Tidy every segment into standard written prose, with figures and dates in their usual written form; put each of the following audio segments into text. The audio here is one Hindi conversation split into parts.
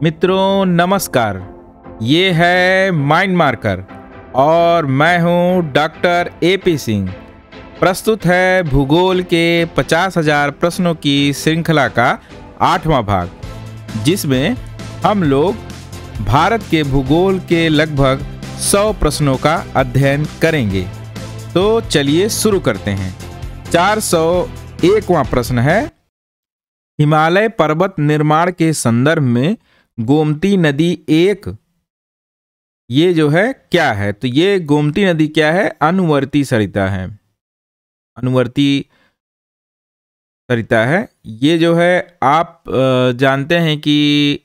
मित्रों नमस्कार, ये है माइंड मार्कर और मैं हूँ डॉक्टर AP सिंह। प्रस्तुत है भूगोल के 50,000 प्रश्नों की श्रृंखला का 8वां भाग, जिसमें हम लोग भारत के भूगोल के लगभग 100 प्रश्नों का अध्ययन करेंगे। तो चलिए शुरू करते हैं। 401वां प्रश्न है, हिमालय पर्वत निर्माण के संदर्भ में गोमती नदी एक ये जो है क्या है? तो ये गोमती नदी क्या है? अनुवर्ती सरिता है। अनुवर्ती सरिता है। ये जो है आप जानते हैं कि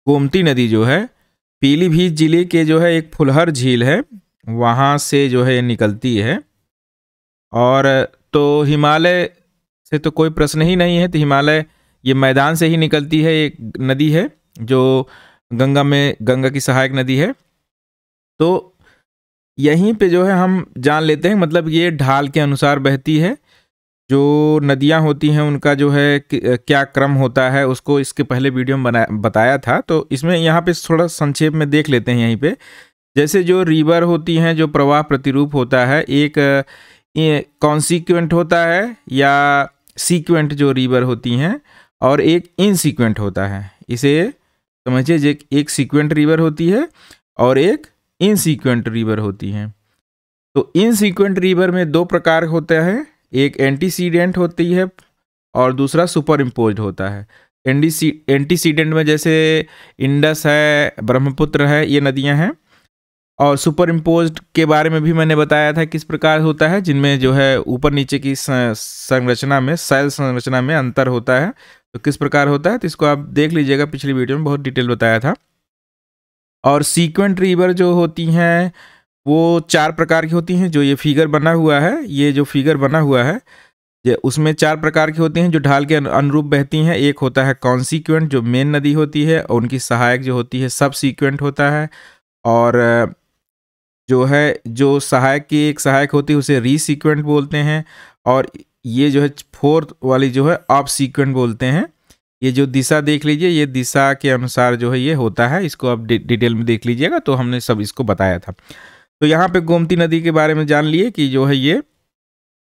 गोमती नदी जो है पीलीभीत जिले के जो है एक फुलहर झील है, वहाँ से जो है निकलती है। और तो हिमालय से तो कोई प्रश्न ही नहीं है। तो हिमालय ये मैदान से ही निकलती है, एक नदी है जो गंगा की सहायक नदी है। तो यहीं पे जो है हम जान लेते हैं, मतलब ये ढाल के अनुसार बहती है। जो नदियां होती हैं उनका जो है क्या क्रम होता है, उसको इसके पहले वीडियो में बताया था। तो इसमें यहाँ पे थोड़ा संक्षेप में देख लेते हैं। यहीं पे जैसे जो रिवर होती हैं, जो प्रवाह प्रतिरूप होता है, एक कॉन्सिक्वेंट होता है या सीक्वेंट जो रिवर होती हैं, और एक इनसीक्वेंट होता है। इसे समझिए, एक सीक्वेंट रिवर होती है और एक इनसीक्वेंट रिवर होती है। तो इनसीक्वेंट रिवर में दो प्रकार होते हैं, एक एंटीसीडेंट होती है और दूसरा सुपर इम्पोज्ड होता है। एंटीसीडेंट में जैसे इंडस है, ब्रह्मपुत्र है, ये नदियां हैं। और सुपर इम्पोज्ड के बारे में भी मैंने बताया था किस प्रकार होता है, जिनमें जो है ऊपर नीचे की संरचना में, सेल संरचना में अंतर होता है। तो किस प्रकार होता है, तो इसको आप देख लीजिएगा, पिछली वीडियो में बहुत डिटेल बताया था। और सीक्वेंट रिवर जो होती हैं वो 4 प्रकार की होती हैं। जो ये फिगर बना हुआ है, ये जो फिगर बना हुआ है, उसमें 4 प्रकार की होती हैं जो ढाल के अनुरूप बहती हैं। एक होता है कॉन्सिक्वेंट, जो मेन नदी होती है, और उनकी सहायक जो होती है सब सीक्वेंट होता है। और जो है जो सहायक की एक सहायक होती है उसे रीसीक्वेंट बोलते हैं। और ये जो है 4th वाली जो है ऑफ सीक्वेंट बोलते हैं। ये जो दिशा देख लीजिए, ये दिशा के अनुसार जो है ये होता है। इसको आप डिटेल में देख लीजिएगा, तो हमने सब इसको बताया था। तो यहाँ पे गोमती नदी के बारे में जान लिए कि जो है ये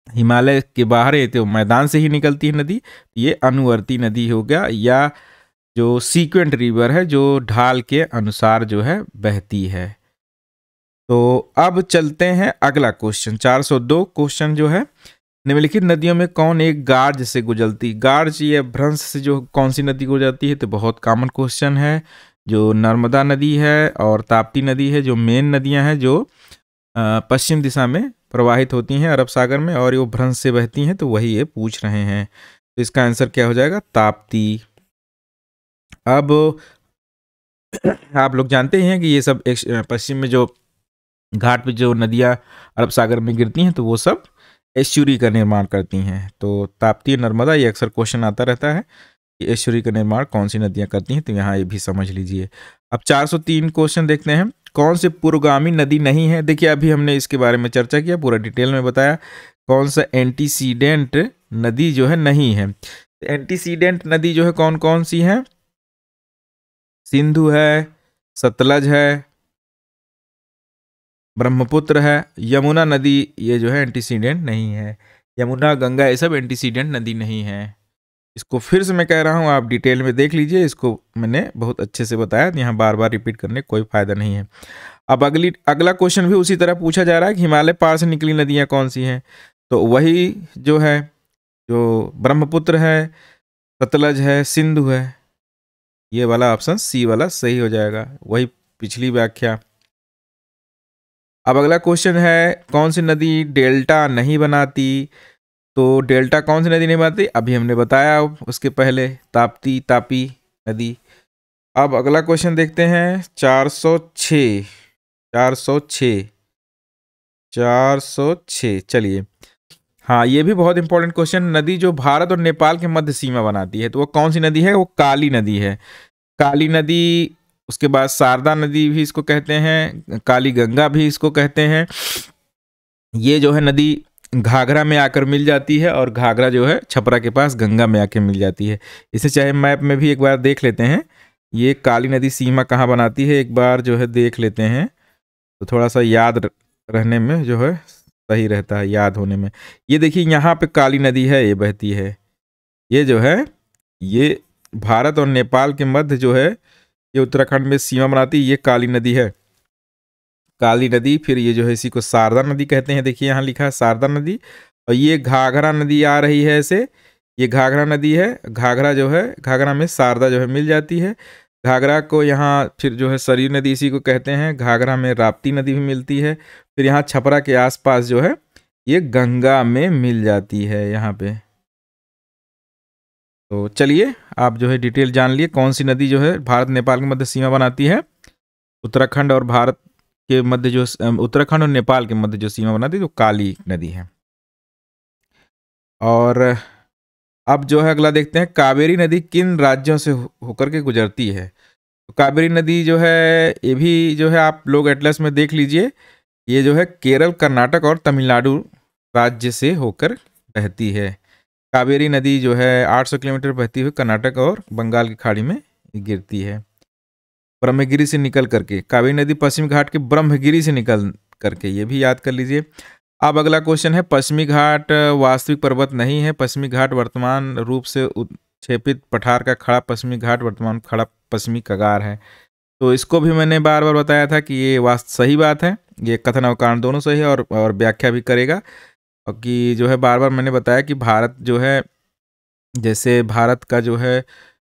हिमालय के बाहर है, तो मैदान से ही निकलती है नदी। ये अनुवर्ती नदी हो गया, या जो सीक्वेंट रिवर है, जो ढाल के अनुसार जो है बहती है। तो अब चलते हैं अगला क्वेश्चन, 402 क्वेश्चन जो है, निम्नलिखित नदियों में कौन एक गार्ज से गुजरती? गार्ज या भ्रंश से जो कौन सी नदी गुजरती है? तो बहुत कॉमन क्वेश्चन है। जो नर्मदा नदी है और ताप्ती नदी है, जो मेन नदियां हैं जो पश्चिम दिशा में प्रवाहित होती हैं अरब सागर में, और वो भ्रंश से बहती हैं। तो वही ये पूछ रहे हैं। तो इसका आंसर क्या हो जाएगा? ताप्ती। अब आप लोग जानते हैं कि ये सब पश्चिम में जो घाट पे जो नदियां अरब सागर में गिरती हैं, तो वो सब एस्चुरी का निर्माण करती हैं। तो ताप्ती, नर्मदा, ये अक्सर क्वेश्चन आता रहता है कि एस्चुरी का निर्माण कौन सी नदियां करती हैं। तो यहाँ ये भी समझ लीजिए। अब 403 क्वेश्चन देखते हैं, कौन से पूर्वगामी नदी नहीं है? देखिए, अभी हमने इसके बारे में चर्चा किया, पूरा डिटेल में बताया कौन सा एंटीसीडेंट नदी जो है नहीं है। एंटीसीडेंट नदी जो है कौन कौन सी है? सिंधु है, सतलज है, ब्रह्मपुत्र है, यमुना नदी ये जो है एंटीसीडेंट नहीं है। यमुना, गंगा, ये सब एंटीसीडेंट नदी नहीं है। इसको फिर से मैं कह रहा हूँ, आप डिटेल में देख लीजिए। इसको मैंने बहुत अच्छे से बताया, यहाँ बार बार रिपीट करने कोई फायदा नहीं है। अब अगला क्वेश्चन भी उसी तरह पूछा जा रहा है कि हिमालय पार से निकली नदियाँ कौन सी हैं? तो वही जो है, जो ब्रह्मपुत्र है, सतलज है, सिंधु है। ये वाला ऑप्शन सी वाला सही हो जाएगा, वही पिछली व्याख्या। अब अगला क्वेश्चन है, कौन सी नदी डेल्टा नहीं बनाती? तो डेल्टा कौन सी नदी नहीं बनाती? अभी हमने बताया उसके पहले, ताप्ती, तापी नदी। अब अगला क्वेश्चन देखते हैं, 406। चलिए, हाँ, ये भी बहुत इंपॉर्टेंट क्वेश्चन। नदी जो भारत और नेपाल के मध्य सीमा बनाती है, तो वो कौन सी नदी है? वो काली नदी है। काली नदी, उसके बाद शारदा नदी भी इसको कहते हैं, काली गंगा भी इसको कहते हैं। ये जो है नदी घाघरा में आकर मिल जाती है, और घाघरा जो है छपरा के पास गंगा में आकर मिल जाती है। इसे चाहे मैप में भी एक बार देख लेते हैं, ये काली नदी सीमा कहाँ बनाती है, एक बार जो है देख लेते हैं तो थोड़ा सा याद रहने में जो है सही रहता है, याद होने में। ये देखिए यहाँ पे काली नदी है, ये बहती है, ये जो है ये भारत और नेपाल के मध्य जो है ये उत्तराखंड में सीमा बनाती है, ये काली नदी है, काली नदी। फिर ये जो है इसी को शारदा नदी कहते हैं, देखिए यहाँ लिखा है शारदा नदी। और ये घाघरा नदी आ रही है ऐसे, ये घाघरा नदी है, घाघरा जो है घाघरा में शारदा जो है मिल जाती है। घाघरा को यहाँ फिर जो है सरयू नदी इसी को कहते हैं, घाघरा में राप्ती नदी भी मिलती है। फिर यहाँ छपरा के आसपास जो है ये गंगा में मिल जाती है यहाँ पे। तो चलिए आप जो है डिटेल जान लिए कौन सी नदी जो है भारत नेपाल के मध्य सीमा बनाती है। उत्तराखंड और भारत के मध्य जो उत्तराखंड और नेपाल के मध्य जो सीमा बनाती है तो काली नदी है। और अब जो है अगला देखते हैं, कावेरी नदी किन राज्यों से होकर के गुजरती है। तो कावेरी नदी जो है ये भी जो है आप लोग एटलस में देख लीजिए, ये जो है केरल, कर्नाटक और तमिलनाडु राज्य से होकर बहती है। कावेरी नदी जो है 800 किलोमीटर बहती हुई कर्नाटक और बंगाल की खाड़ी में गिरती है ब्रह्मगिरी से निकल करके। कावेरी नदी पश्चिमी घाट के ब्रह्मगिरी से निकल करके, ये भी याद कर लीजिए। अब अगला क्वेश्चन है, पश्चिमी घाट वास्तविक पर्वत नहीं है। पश्चिमी घाट वर्तमान रूप से उत्क्षेपित पठार का खड़ा पश्चिमी घाट वर्तमान खड़ा पश्चिमी कगार है। तो इसको भी मैंने बार बार बताया था कि ये सही बात है, ये कथन और कारण दोनों सही है और व्याख्या भी करेगा। और कि जो है बार बार मैंने बताया कि भारत जो है, जैसे भारत का जो है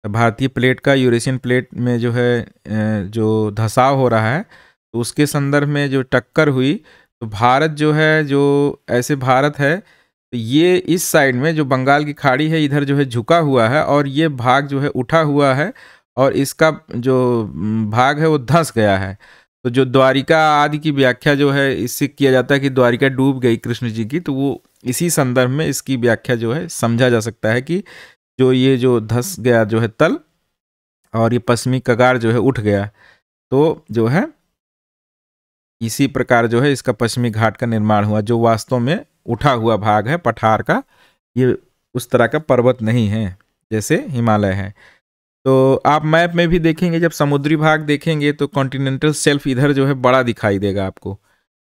भारतीय प्लेट का यूरेशियन प्लेट में जो है जो धसाव हो रहा है, तो उसके संदर्भ में जो टक्कर हुई, तो भारत जो है जो ऐसे भारत है तो ये इस साइड में जो बंगाल की खाड़ी है इधर जो है झुका हुआ है और ये भाग जो है उठा हुआ है और इसका जो भाग है वो धंस गया है। तो जो द्वारिका आदि की व्याख्या जो है इससे किया जाता है कि द्वारिका डूब गई कृष्ण जी की, तो वो इसी संदर्भ में इसकी व्याख्या जो है समझा जा सकता है कि जो ये जो धंस गया जो है तल और ये पश्चिमी कगार जो है उठ गया, तो जो है इसी प्रकार जो है इसका पश्चिमी घाट का निर्माण हुआ। जो वास्तव में उठा हुआ भाग है पठार का, ये उस तरह का पर्वत नहीं है जैसे हिमालय है। तो आप मैप में भी देखेंगे, जब समुद्री भाग देखेंगे तो कॉन्टिनेंटल शेल्फ इधर जो है बड़ा दिखाई देगा आपको।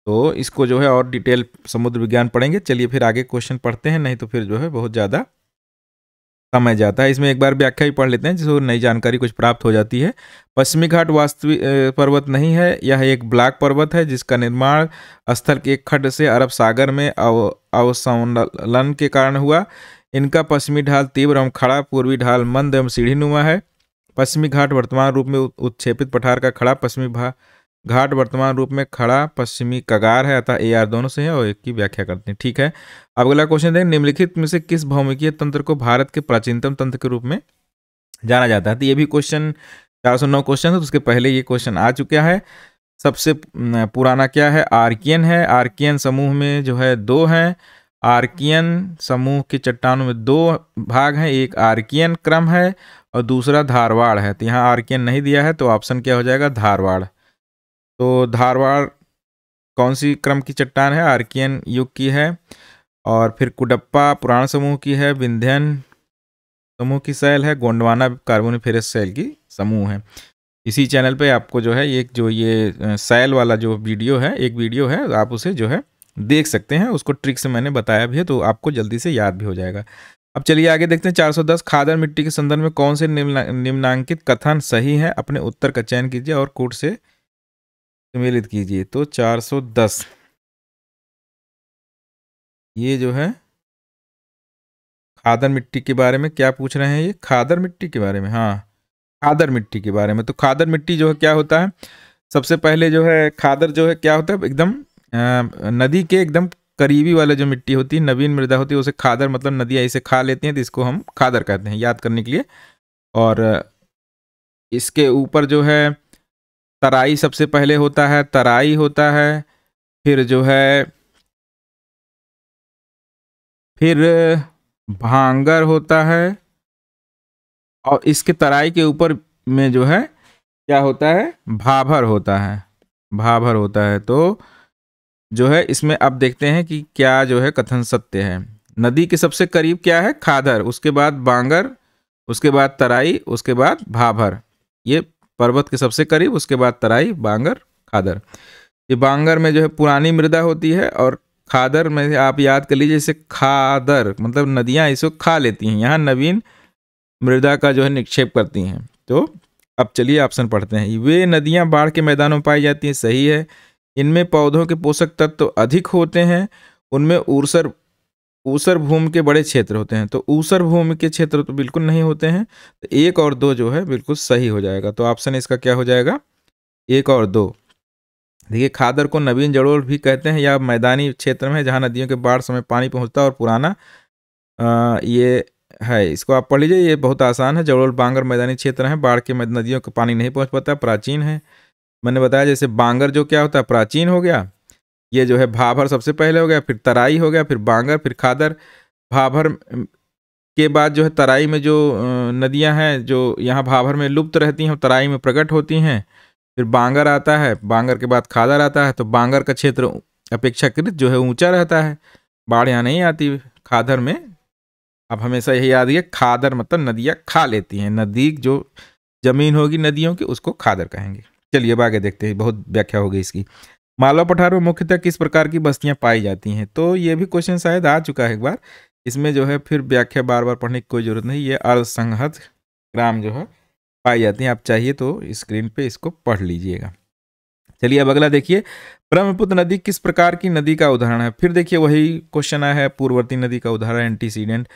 तो इसको जो है और डिटेल समुद्र विज्ञान पढ़ेंगे। चलिए फिर आगे क्वेश्चन पढ़ते हैं, नहीं तो फिर जो है बहुत ज़्यादा समझ जाता है। इसमें एक बार व्याख्या ही पढ़ लेते हैं जिसको नई जानकारी कुछ प्राप्त हो जाती है। पश्चिमी घाट वास्तविक पर्वत नहीं है, यह एक ब्लॉक पर्वत है जिसका निर्माण स्थल के एक खड्ड से अरब सागर में अवसंलन के कारण हुआ। इनका पश्चिमी ढाल तीव्र एवं खड़ा, पूर्वी ढाल मंद एवं सीढ़ीनुमा है। पश्चिमी घाट वर्तमान रूप में उत्क्षेपित पठार का खड़ा पश्चिमी घाट वर्तमान रूप में खड़ा पश्चिमी कगार है, अतः AR दोनों से है और एक की व्याख्या करते हैं। ठीक है, अब अगला क्वेश्चन देखें, निम्नलिखित में से किस भौमिकीय तंत्र को भारत के प्राचीनतम तंत्र के रूप में जाना जाता है। तो ये भी क्वेश्चन 409 क्वेश्चन है, तो उसके पहले ये क्वेश्चन आ चुका है। सबसे पुराना क्या है, आर्कियन है। आर्कियन समूह में जो है 2 हैं। आर्कियन समूह के चट्टानों में 2 भाग हैं, एक आर्कियन क्रम है और दूसरा धारवाड़ है। तो यहाँ आर्कियन नहीं दिया है, तो ऑप्शन क्या हो जाएगा, धारवाड़। तो धारवाड़ कौन सी क्रम की चट्टान है, आर्कियन युग की है। और फिर कुडप्पा पुराण समूह की है, विंध्यन समूह की शैल है, गोंडवाना कार्बोनिफेरस शैल की समूह है। इसी चैनल पे आपको जो है एक जो ये शैल वाला जो वीडियो है, एक वीडियो है, आप उसे जो है देख सकते हैं, उसको ट्रिक से मैंने बताया भी है, तो आपको जल्दी से याद भी हो जाएगा। अब चलिए आगे देखते हैं 410, खादर मिट्टी के संदर्भ में कौन से निम्नांकित कथन सही है, अपने उत्तर का चयन कीजिए और कोड से सम्मिलित कीजिए। तो 410 ये जो है खादर मिट्टी के बारे में क्या पूछ रहे हैं, ये खादर मिट्टी के बारे में, हाँ खादर मिट्टी के बारे में। तो खादर मिट्टी जो है क्या होता है, सबसे पहले जो है खादर जो है क्या होता है, एकदम नदी के एकदम करीबी वाले जो मिट्टी होती है, नवीन मृदा होती है, उसे खादर मतलब नदियाँ इसे खा लेती हैं, तो इसको हम खादर कहते हैं, याद करने के लिए। और इसके ऊपर जो है तराई सबसे पहले होता है, तराई होता है, फिर जो है फिर भांगर होता है, और इसके तराई के ऊपर में जो है क्या होता है, भाभर होता है, भाभर होता है। तो जो है इसमें अब देखते हैं कि क्या जो है कथन सत्य है। नदी के सबसे करीब क्या है, खादर, उसके बाद बांगर, उसके बाद तराई, उसके बाद भाभर। ये पर्वत के सबसे करीब, उसके बाद तराई, बांगर, खादर। ये बांगर में जो है पुरानी मृदा होती है, और खादर में आप याद कर लीजिए, इसे खादर मतलब नदियाँ इसको खा लेती हैं, यहाँ नवीन मृदा का जो है निक्षेप करती हैं। तो अब चलिए ऑप्शन पढ़ते हैं। वे नदियाँ बाढ़ के मैदानों में पाई जाती हैं, सही है। इनमें पौधों के पोषक तत्व तो अधिक होते हैं, उनमें ऊसर भूमि के बड़े क्षेत्र होते हैं। तो ऊसर भूमि के क्षेत्र तो बिल्कुल नहीं होते हैं, तो 1 और 2 जो है बिल्कुल सही हो जाएगा। तो ऑप्शन इसका क्या हो जाएगा, 1 और 2। देखिए, खादर को नवीन जड़ोल भी कहते हैं, या मैदानी क्षेत्र में जहाँ नदियों के बाढ़ समय पानी पहुँचता है और पुराना ये है, इसको आप पढ़ लीजिए, ये बहुत आसान है। जड़ोल बांगर मैदानी क्षेत्र है, बाढ़ के नदियों का पानी नहीं पहुँच पाता, प्राचीन है। मैंने बताया जैसे बांगर जो क्या होता है, प्राचीन हो गया, ये जो है भाभर सबसे पहले हो गया, फिर तराई हो गया, फिर बांगर, फिर खादर। भाभर के बाद जो है तराई में जो नदियां हैं जो यहाँ भाभर में लुप्त रहती हैं, तराई में प्रकट होती हैं। फिर बांगर आता है, बांगर के बाद खादर आता है। तो बांगर का क्षेत्र अपेक्षाकृत जो है ऊंचा रहता है, बाढ़ यहाँ नहीं आती खादर में। अब हमेशा यही याद रखिए, खादर मतलब नदियाँ खा लेती हैं, नदी जो जमीन होगी नदियों की उसको खादर कहेंगे। चलिए अब आगे देखते हैं, बहुत व्याख्या होगी इसकी। मालवा पठार में मुख्यतः किस प्रकार की बस्तियां पाई जाती हैं? तो ये भी क्वेश्चन शायद आ चुका है एक बार, इसमें जो है फिर व्याख्या बार बार पढ़ने की कोई जरूरत नहीं। ये अर्धसंहत ग्राम जो है पाई जाती हैं, आप चाहिए तो स्क्रीन पे इसको पढ़ लीजिएगा। चलिए अब अगला देखिए, ब्रह्मपुत्र नदी किस प्रकार की नदी का उदाहरण है? फिर देखिए वही क्वेश्चन आया है, पूर्ववर्ती नदी का उदाहरण, एंटीसीडेंट,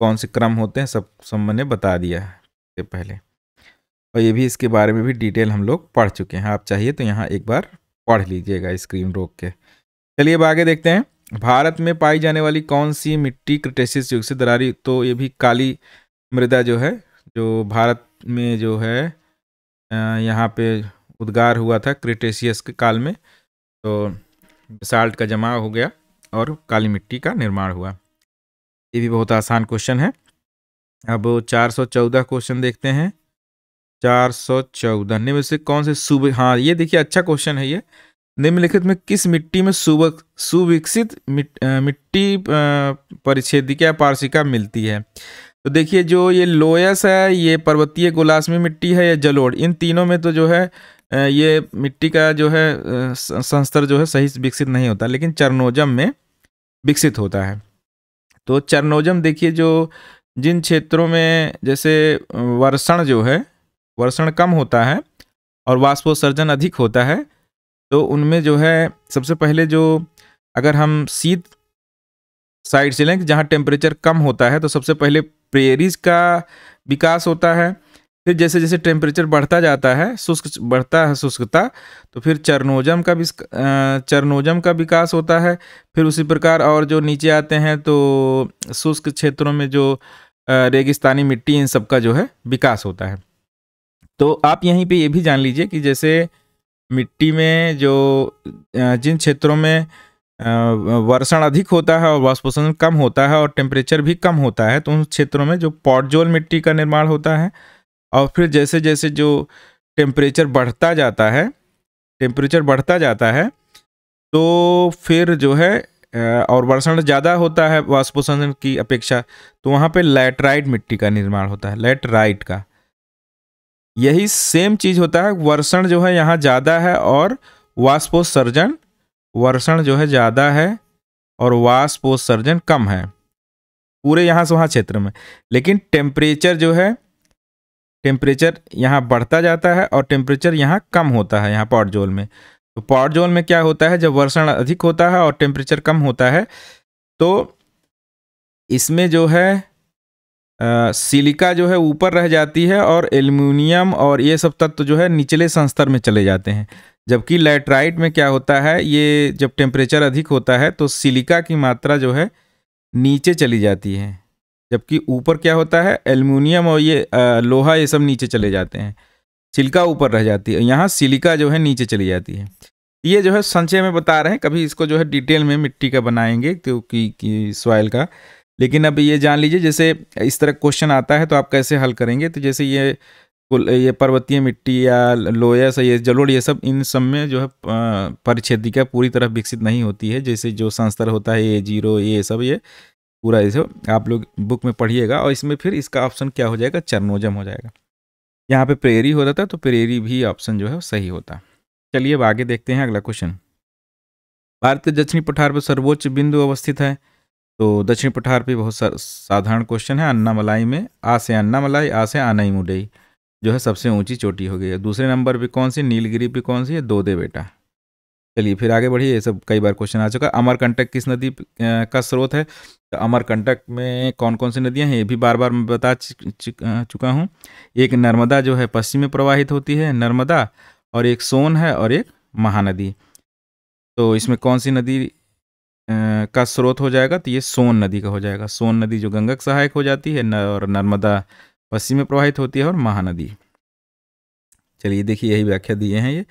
कौन से क्रम होते हैं, सब मैंने बता दिया है पहले, और ये भी इसके बारे में भी डिटेल हम लोग पढ़ चुके हैं। आप चाहिए तो यहाँ एक बार पढ़ लीजिएगा स्क्रीन रोक के। चलिए अब आगे देखते हैं, भारत में पाई जाने वाली कौन सी मिट्टी क्रिटेशियस युग से दरारी? तो ये भी काली मृदा जो है, जो भारत में जो है यहाँ पे उद्गार हुआ था क्रिटेशियस के काल में, तो बेसाल्ट का जमाव हो गया और काली मिट्टी का निर्माण हुआ। ये भी बहुत आसान क्वेश्चन है। अब 414 क्वेश्चन देखते हैं। 414 निम्न से कौन से हाँ ये देखिए अच्छा क्वेश्चन है ये, निम्नलिखित में किस मिट्टी में सुविकसित मिट्टी परिच्छेदिका पारसिका मिलती है? तो देखिए, जो ये लोयस है, ये पर्वतीय गोलाश्मी मिट्टी है, या जलोढ़, इन तीनों में तो जो है ये मिट्टी का जो है संस्तर जो है सही विकसित नहीं होता, लेकिन चरनोजम में विकसित होता है। तो चरनोजम देखिए, जो जिन क्षेत्रों में जैसे वर्षण जो है, वर्षण कम होता है और वाष्पोत्सर्जन अधिक होता है, तो उनमें जो है सबसे पहले जो, अगर हम शीत साइड से लें जहाँ टेम्परेचर कम होता है, तो सबसे पहले प्रेरीज का विकास होता है। फिर जैसे जैसे टेम्परेचर बढ़ता जाता है, शुष्क बढ़ता है शुष्कता, तो फिर चरनोजम का विकास होता है। फिर उसी प्रकार और जो नीचे आते हैं तो शुष्क क्षेत्रों में जो रेगिस्तानी मिट्टी, इन सब का जो है विकास होता है। तो आप यहीं पे ये भी जान लीजिए कि जैसे मिट्टी में जो जिन क्षेत्रों में वर्षण अधिक होता है और वाष्पोत्सर्जन कम होता है और टेम्परेचर भी कम होता है, तो उन क्षेत्रों में जो पॉटजोल मिट्टी का निर्माण होता है। और फिर जैसे जैसे जो टेम्परेचर बढ़ता जाता है तो फिर जो है और वर्षण ज़्यादा होता है वाष्पोत्सर्जन की अपेक्षा, तो वहाँ पे लैटराइट मिट्टी का निर्माण होता है, लैटराइट का। यही सेम चीज़ होता है, वर्षण जो है यहाँ ज़्यादा है और वाष्पोत्सर्जन, वर्षण जो है ज़्यादा है और वाष्पोत्सर्जन कम है पूरे यहाँ से वहाँ क्षेत्र में, लेकिन टेम्परेचर जो है, टेम्परेचर यहाँ बढ़ता जाता है और टेम्परेचर यहाँ कम होता है यहाँ पॉटजोल में। तो पॉटजोल में क्या होता है, जब वर्षण अधिक होता है और टेम्परेचर कम होता है, तो इसमें जो है सिलिका जो है ऊपर रह जाती है और एल्युमिनियम और ये सब तत्व जो है निचले संस्तर में चले जाते हैं। जबकि लैटराइट में क्या होता है, ये जब टेम्परेचर अधिक होता है तो सिलिका की मात्रा जो है नीचे चली जाती है, जबकि ऊपर क्या होता है, एल्युमिनियम और ये लोहा ये सब नीचे चले जाते हैं, सिलिका ऊपर रह जाती है। यहाँ सिलिका जो है नीचे चली जाती है। ये जो है संचय में बता रहे हैं, कभी इसको जो है डिटेल में मिट्टी का बनाएंगे क्योंकि सॉइल का। लेकिन अब ये जान लीजिए, जैसे इस तरह क्वेश्चन आता है तो आप कैसे हल करेंगे। तो जैसे ये पर्वतीय मिट्टी या लोयस, ये जलोढ़, ये सब, इन सब में जो है परिच्छेदिका पूरी तरह विकसित नहीं होती है। जैसे जो संस्तर होता है A0, ये सब, ये पूरा ये सब आप लोग बुक में पढ़िएगा, और इसमें फिर इसका ऑप्शन क्या हो जाएगा, चरनोजम हो जाएगा। यहाँ पे प्रेरी हो जाता, तो प्रेरी भी ऑप्शन जो है सही होता। चलिए अब आगे देखते हैं अगला क्वेश्चन। भारत के दक्षिणी पठार पर सर्वोच्च बिंदु अवस्थित है। तो दक्षिणी पठार पे बहुत साधारण क्वेश्चन है, अन्नामलाई में आ से अन्नामलाई, आ से आनईमुडई जो है सबसे ऊंची चोटी हो गई है। दूसरे नंबर पे कौन सी, नीलगिरी पे कौन सी है, दो दे बेटा। चलिए फिर आगे बढ़िए, ये सब कई बार क्वेश्चन आ चुका है। अमरकंटक किस नदी का स्रोत है? तो अमरकंटक में कौन कौन सी नदियां हैं ये भी बार बार मैं बता चुका हूँ। एक नर्मदा जो है पश्चिम में प्रवाहित होती है, नर्मदा, और एक सोन है और एक महानदी। तो इसमें कौन सी नदी का स्रोत हो जाएगा? तो ये सोन नदी का हो जाएगा। सोन नदी जो गंगा के सहायक हो जाती है और नर्मदा पश्चिम में प्रवाहित होती है, और महानदी। चलिए देखिए यही व्याख्या दिए हैं ये।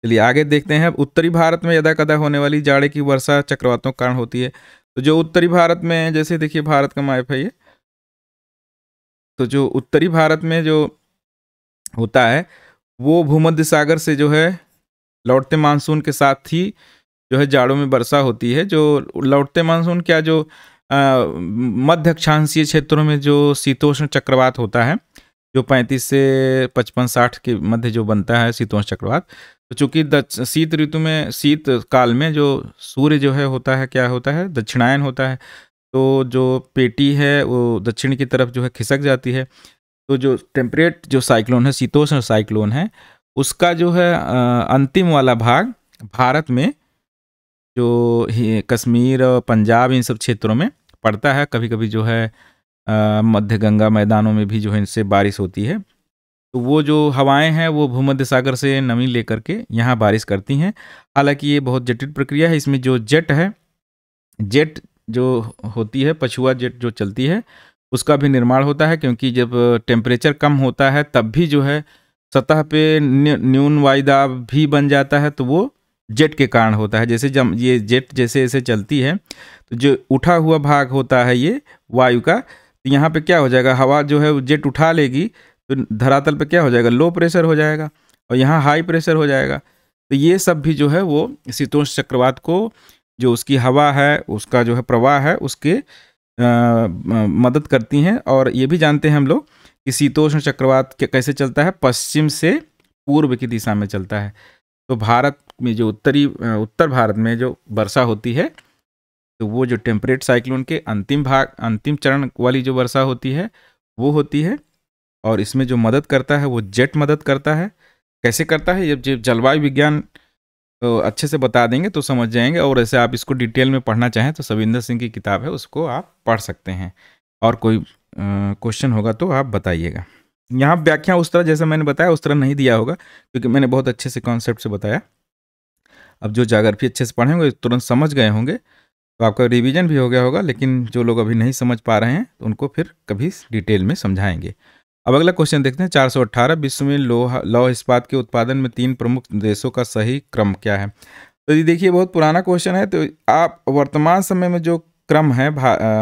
चलिए आगे देखते हैं। अब उत्तरी भारत में यदा कदा होने वाली जाड़े की वर्षा चक्रवातों के कारण होती है। तो जो उत्तरी भारत में, जैसे देखिए भारत का मैप है ये, तो जो उत्तरी भारत में जो होता है वो भूमध्य सागर से जो है लौटते मानसून के साथ ही जो है जाड़ों में वर्षा होती है। जो लौटते मानसून क्या, जो मध्य अक्षांशीय क्षेत्रों में जो शीतोष्ण चक्रवात होता है, जो 35 से 55-60 के मध्य जो बनता है शीतोष्ण चक्रवात। तो चूंकि शीत ऋतु में, शीत काल में जो सूर्य जो है होता है, क्या होता है, दक्षिणायन होता है। तो जो पेटी है वो दक्षिण की तरफ जो है खिसक जाती है। तो जो टेम्परेट जो साइक्लोन है, शीतोष्ण साइक्लोन है, उसका जो है अंतिम वाला भाग भारत में जो कश्मीर और पंजाब इन सब क्षेत्रों में पड़ता है। कभी कभी जो है मध्य गंगा मैदानों में भी जो है इनसे बारिश होती है। तो वो जो हवाएं हैं वो भूमध्य सागर से नमी लेकर के यहाँ बारिश करती हैं। हालांकि ये बहुत जटिल प्रक्रिया है। इसमें जो जेट है, जेट जो होती है, पछुआ जेट जो चलती है, उसका भी निर्माण होता है। क्योंकि जब टेम्परेचर कम होता है तब भी जो है सतह पे न्यून वायुदाब भी बन जाता है। तो वो जेट के कारण होता है। जैसे जब ये जेट जैसे जैसे चलती है तो जो उठा हुआ भाग होता है ये वायु का, तो यहाँ पे क्या हो जाएगा, हवा जो है जेट उठा लेगी तो धरातल पे क्या हो जाएगा, लो प्रेशर हो जाएगा, और यहाँ हाई प्रेशर हो जाएगा। तो ये सब भी जो है वो शीतोष्ण चक्रवात को, जो उसकी हवा है, उसका जो है प्रवाह है, उसके मदद करती हैं। और ये भी जानते हैं हम लोग कि शीतोष्ण चक्रवात कैसे चलता है, पश्चिम से पूर्व की दिशा में चलता है। तो भारत में जो उत्तर भारत में जो वर्षा होती है, तो वो जो टेम्परेट साइक्लोन के अंतिम चरण वाली जो वर्षा होती है वो होती है। और इसमें जो मदद करता है वो जेट मदद करता है। कैसे करता है, जब जलवायु विज्ञान तो अच्छे से बता देंगे तो समझ जाएंगे। और ऐसे आप इसको डिटेल में पढ़ना चाहें तो सविंदर सिंह की किताब है, उसको आप पढ़ सकते हैं। और कोई क्वेश्चन होगा तो आप बताइएगा। यहाँ व्याख्या उस तरह जैसे मैंने बताया उस तरह नहीं दिया होगा, क्योंकि मैंने बहुत अच्छे से कॉन्सेप्ट से बताया। अब जो ज्योग्राफी अच्छे से पढ़े होंगे तुरंत समझ गए होंगे, तो आपका रिवीजन भी हो गया होगा। लेकिन जो लोग अभी नहीं समझ पा रहे हैं तो उनको फिर कभी डिटेल में समझाएंगे। अब अगला क्वेश्चन देखते हैं। 418, विश्व में लौह इस्पात के उत्पादन में 3 प्रमुख देशों का सही क्रम क्या है? तो ये देखिए बहुत पुराना क्वेश्चन है। तो आप वर्तमान समय में जो क्रम है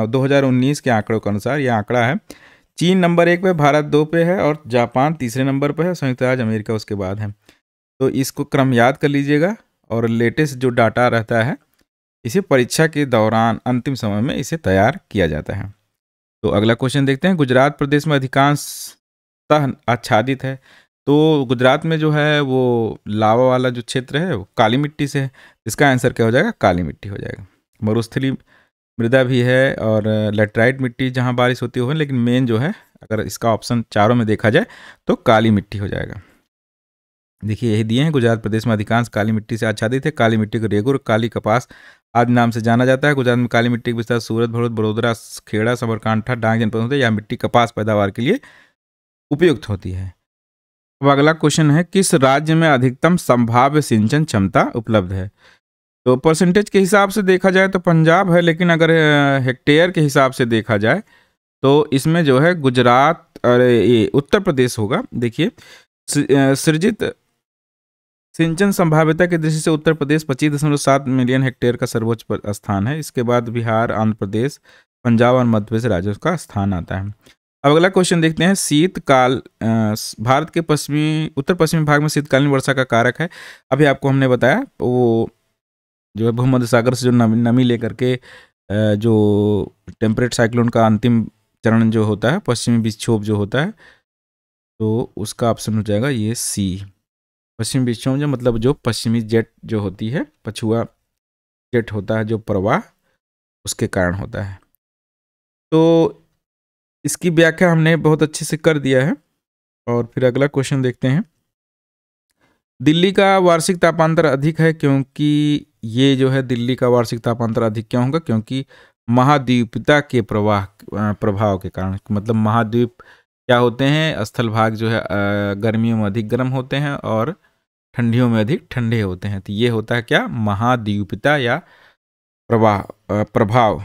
2019 के आंकड़ों के अनुसार ये आंकड़ा है, चीन नंबर 1 पे, भारत 2 पे है, और जापान तीसरे नंबर पे है, संयुक्त राज्य अमेरिका उसके बाद है। तो इसको क्रम याद कर लीजिएगा। और लेटेस्ट जो डाटा रहता है इसे परीक्षा के दौरान अंतिम समय में इसे तैयार किया जाता है। तो अगला क्वेश्चन देखते हैं। गुजरात प्रदेश में अधिकांशतः आच्छादित है। तो गुजरात में जो है वो लावा वाला जो क्षेत्र है वो काली मिट्टी से है। इसका आंसर क्या हो जाएगा, काली मिट्टी हो जाएगा। मरुस्थली मृदा भी है और लेटराइट मिट्टी जहाँ बारिश होती है, लेकिन मेन जो है अगर इसका ऑप्शन चारों में देखा जाए तो काली मिट्टी हो जाएगा। देखिए यही दिए हैं। गुजरात प्रदेश में अधिकांश काली मिट्टी से आच्छादित है। काली मिट्टी को रेगुर, काली कपास आदि नाम से जाना जाता है। गुजरात में काली मिट्टी के विस्तार सूरत, भरूच, बड़ोदरा, खेड़ा, साबरकांठा, डांग जनपद होते हैं। यह मिट्टी कपास पैदावार के लिए उपयुक्त होती है। अब अगला क्वेश्चन है, किस राज्य में अधिकतम संभाव्य सिंचन क्षमता उपलब्ध है? तो परसेंटेज के हिसाब से देखा जाए तो पंजाब है, लेकिन अगर हेक्टेयर के हिसाब से देखा जाए तो इसमें जो है गुजरात और ये उत्तर प्रदेश होगा। देखिए सृजित सिंचन संभाव्यता की दृष्टि से उत्तर प्रदेश 25.7 मिलियन हेक्टेयर का सर्वोच्च स्थान है। इसके बाद बिहार, आंध्र प्रदेश, पंजाब और मध्य प्रदेश राज्यों का स्थान आता है। अब अगला क्वेश्चन देखते हैं। शीतकाल भारत के उत्तर पश्चिमी भाग में शीतकालीन वर्षा का कारक है। अभी आपको हमने बताया वो जो है भूमध्य सागर से जो नमी लेकर के जो टेम्परेट साइक्लोन का अंतिम चरण जो होता है, पश्चिमी विक्षोभ जो होता है, तो उसका ऑप्शन हो जाएगा ये सी। पश्चिमी विक्षोभ जो मतलब जो पश्चिमी जेट जो होती है, पछुआ जेट होता है जो प्रवाह, उसके कारण होता है। तो इसकी व्याख्या हमने बहुत अच्छे से कर दिया है। और फिर अगला क्वेश्चन देखते हैं। दिल्ली का वार्षिक तापांतर अधिक है क्योंकि ये जो है दिल्ली का वार्षिक तापांतर अधिक क्यों होगा? क्योंकि महाद्वीपता के प्रभाव के कारण। मतलब महाद्वीप क्या होते हैं? स्थल भाग जो है गर्मियों में अधिक गर्म होते हैं और ठंडियों में अधिक ठंडे होते हैं। तो ये होता है क्या? महाद्वीपता या प्रभाव।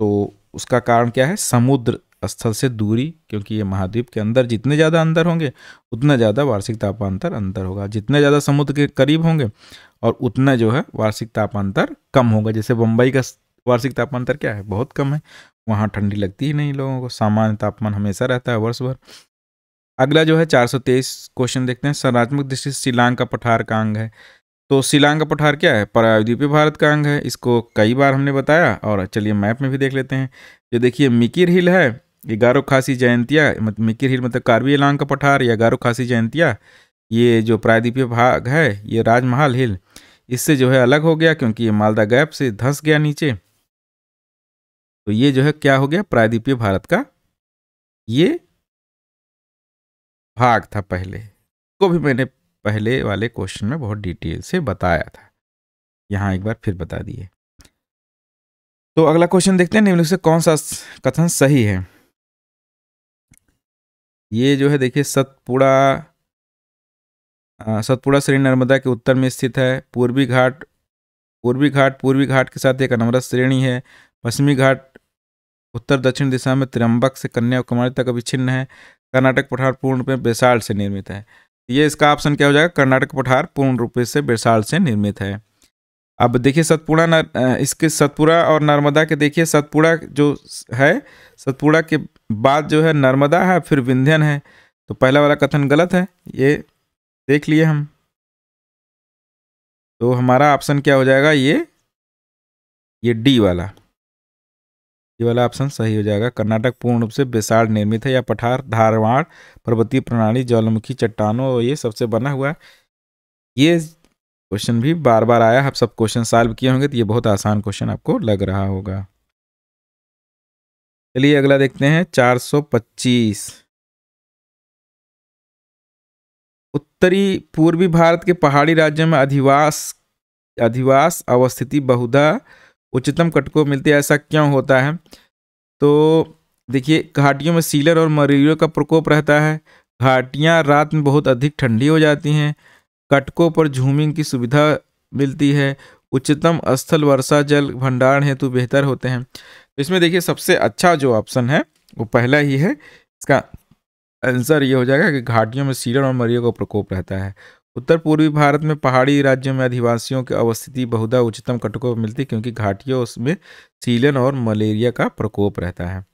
तो उसका कारण क्या है? समुद्र स्थल से दूरी, क्योंकि ये महाद्वीप के अंदर जितने ज़्यादा अंदर होंगे उतना ज़्यादा वार्षिक तापांतर अंतर होगा। जितने ज़्यादा समुद्र के करीब होंगे और उतना जो है वार्षिक तापांतर कम होगा। जैसे मुंबई का वार्षिक तापांतर क्या है? बहुत कम है। वहाँ ठंडी लगती ही नहीं लोगों को, सामान्य तापमान हमेशा रहता है वर्ष भर। अगला जो है 423 क्वेश्चन देखते हैं। संरचनात्मक दृष्टि से शिलांग का पठार का अंग है। तो शिलांग का पठार क्या है? प्रायद्वीपीय भारत का अंग है। इसको कई बार हमने बताया और चलिए मैप में भी देख लेते हैं। ये देखिए मिकिर हिल है, ये गारो खासी जयंतिया, मतलब मिकिर हिल मतलब कार्बी एलांग का पठार, या गारो खासी जयंतिया ये जो प्रायद्वीपीय भाग है, ये राजमहल हिल इससे जो है अलग हो गया क्योंकि ये मालदा गैप से धंस गया नीचे। तो ये जो है क्या हो गया? प्रायद्वीपीय भारत का ये भाग था पहले, को भी मैंने पहले वाले क्वेश्चन में बहुत डिटेल से बताया था, यहाँ एक बार फिर बता दिए। तो अगला क्वेश्चन देखते हैं, निम्नलिखित से कौन सा कथन सही है? ये जो है देखिए सतपुड़ा श्रेणी नर्मदा के उत्तर में स्थित है। पूर्वी घाट के साथ एक अनवरत श्रेणी है। पश्चिमी घाट उत्तर दक्षिण दिशा में त्र्यंबक से कन्याकुमारी तक अविच्छिन्न है। कर्नाटक पठार पूर्ण रूप में बेसाल्ट से निर्मित है। ये इसका ऑप्शन क्या हो जाएगा? कर्नाटक पठार पूर्ण रूप से बेसाल्ट से निर्मित है। अब देखिए इसके सतपुड़ा और नर्मदा के देखिए, सतपुड़ा जो है, सतपुड़ा के बाद जो है नर्मदा है, फिर विंध्यन है। तो पहला वाला कथन गलत है, ये देख लिए हम। तो हमारा ऑप्शन क्या हो जाएगा? ये डी वाला, ये वाला ऑप्शन सही हो जाएगा। कर्नाटक पूर्ण रूप से बेसाल्ट निर्मित है। या पठार धारवाड़ पर्वतीय प्रणाली ज्वालामुखी चट्टानों और ये सबसे बना हुआ है। ये क्वेश्चन भी बार बार आया, आप सब क्वेश्चन सॉल्व किए होंगे तो ये बहुत आसान क्वेश्चन आपको लग रहा होगा। चलिए अगला देखते हैं 425। उत्तरी पूर्वी भारत के पहाड़ी राज्यों में अधिवास अवस्थिति बहुधा उच्चतम कटकों मिलती है। ऐसा क्यों होता है? तो देखिए घाटियों में सीलर और मलेरिया का प्रकोप रहता है। घाटियाँ रात में बहुत अधिक ठंडी हो जाती हैं। कटकों पर झूमिंग की सुविधा मिलती है। उच्चतम स्थल वर्षा जल भंडारण हेतु बेहतर होते हैं। तो इसमें देखिए सबसे अच्छा जो ऑप्शन है वो पहला ही है। इसका आंसर ये हो जाएगा कि घाटियों में सीलन और मलेरिया का प्रकोप रहता है। उत्तर पूर्वी भारत में पहाड़ी राज्यों में अधिवासियों की अवस्थिति बहुधा उच्चतम कटकों पर मिलती है क्योंकि घाटियों उसमें सीलन और मलेरिया का प्रकोप रहता है।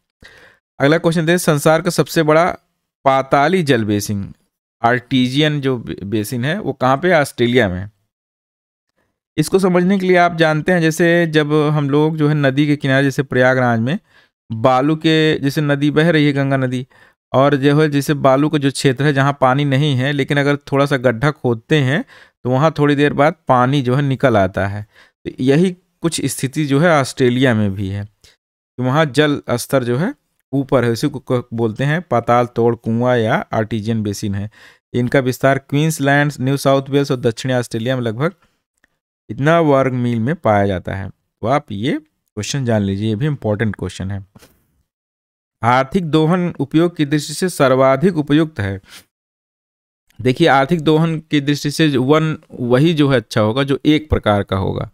अगला क्वेश्चन देखिए, संसार का सबसे बड़ा पाताली जल बेसिन, आर्टीजियन जो बेसिन है वो कहाँ पे? ऑस्ट्रेलिया में। इसको समझने के लिए आप जानते हैं, जैसे जब हम लोग जो है नदी के किनारे, जैसे प्रयागराज में बालू के जैसे नदी बह रही है, गंगा नदी, और जो है जैसे बालू का जो क्षेत्र है जहाँ पानी नहीं है, लेकिन अगर थोड़ा सा गड्ढा खोदते हैं तो वहाँ थोड़ी देर बाद पानी जो है निकल आता है। तो यही कुछ स्थिति जो है ऑस्ट्रेलिया में भी है कि वहाँ जल स्तर जो है ऊपर है। इसी को बोलते हैं पाताल तोड़ कुआं या आर्टिजियन बेसिन है। इनका विस्तार क्वींसलैंड, न्यू साउथ वेल्स और दक्षिणी ऑस्ट्रेलिया में लगभग इतना वर्ग मील में पाया जाता है। तो आप ये क्वेश्चन जान लीजिए, ये भी इंपॉर्टेंट क्वेश्चन है। आर्थिक दोहन उपयोग की दृष्टि से सर्वाधिक उपयुक्त है। देखिए आर्थिक दोहन की दृष्टि से वन वही जो है अच्छा होगा जो एक प्रकार का होगा,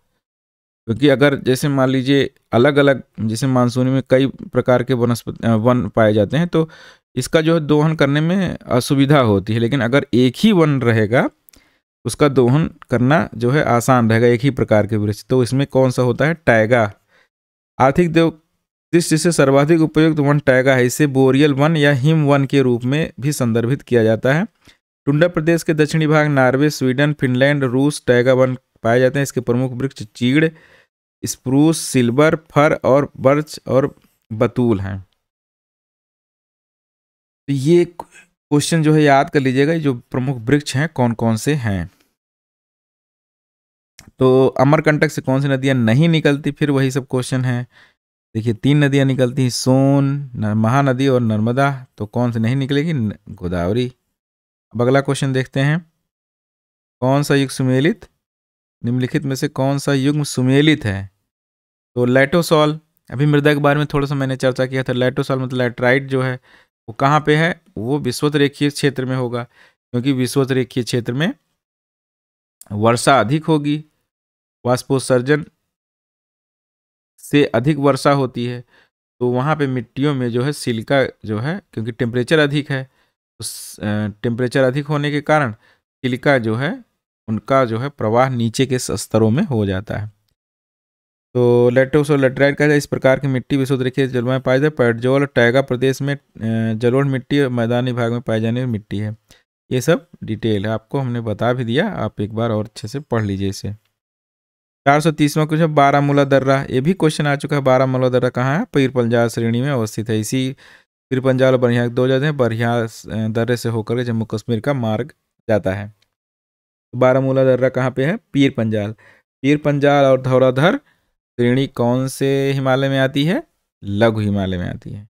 क्योंकि अगर जैसे मान लीजिए अलग अलग, जैसे मानसूनी में कई प्रकार के वन पाए जाते हैं तो इसका जो है दोहन करने में असुविधा होती है। लेकिन अगर एक ही वन रहेगा उसका दोहन करना जो है आसान रहेगा, एक ही प्रकार के वृक्ष। तो इसमें कौन सा होता है? टैगा। आर्थिक दृष्टि से सर्वाधिक उपयुक्त वन टैगा है। इसे बोरियल वन या हिम वन के रूप में भी संदर्भित किया जाता है। टुंडा प्रदेश के दक्षिणी भाग, नॉर्वे, स्वीडन, फिनलैंड, रूस टैगा वन पाए जाते हैं। इसके प्रमुख वृक्ष चीड़, स्प्रूस, सिल्वर, फर और बर्च और बतूल हैं। तो ये क्वेश्चन जो है याद कर लीजिएगा, जो प्रमुख वृक्ष हैं कौन कौन से हैं। तो अमरकंटक से कौन सी नदियां नहीं निकलती, फिर वही सब क्वेश्चन है। देखिए 3 नदियां निकलती हैं, सोन, महानदी और नर्मदा। तो कौन सी नहीं निकलेगी? गोदावरी। अब अगला क्वेश्चन देखते हैं, कौन सा युग सुमेलित, निम्नलिखित में से कौन सा युग्म सुमेलित है? तो लैटोसॉल। अभी मृदा के बारे में थोड़ा सा मैंने चर्चा किया था। लैटोसॉल मतलब लैटराइट जो है वो कहाँ पे है? वो विषुवत रेखीय क्षेत्र में होगा, क्योंकि विषुवत रेखीय क्षेत्र में वर्षा अधिक होगी, वाष्पोत्सर्जन से अधिक वर्षा होती है, तो वहाँ पे मिट्टियों में जो है सिलिका जो है, क्योंकि टेम्परेचर अधिक है, उस टेम्परेचर अधिक होने के कारण सिलिका जो है उनका जो है प्रवाह नीचे के स्तरों में हो जाता है। तो लेटोस और लेटराइट का इस प्रकार की मिट्टी विशुद्ध रेखीय जलवायु में पाई जाए। पेटजोल और टैगा प्रदेश में जलोढ़ मिट्टी और मैदानी भाग में पाई जाने वाली मिट्टी है। ये सब डिटेल है, आपको हमने बता भी दिया, आप एक बार और अच्छे से पढ़ लीजिए इसे। 430वां क्वेश्चन, बारामूला दर्रा। ये भी क्वेश्चन आ चुका है। बारामूला दर्रा कहाँ है? पीर पंजाल श्रेणी में अवस्थित है। इसी पीर पंजाल और बरहिया 2 जगह हैं। बरहिया दर्रे से होकर जम्मू कश्मीर का मार्ग जाता है। बारामूला दर्रा कहाँ पे है? पीर पंजाल। पीर पंजाल और धौलाधर श्रेणी कौन से हिमालय में आती है? लघु हिमालय में आती है।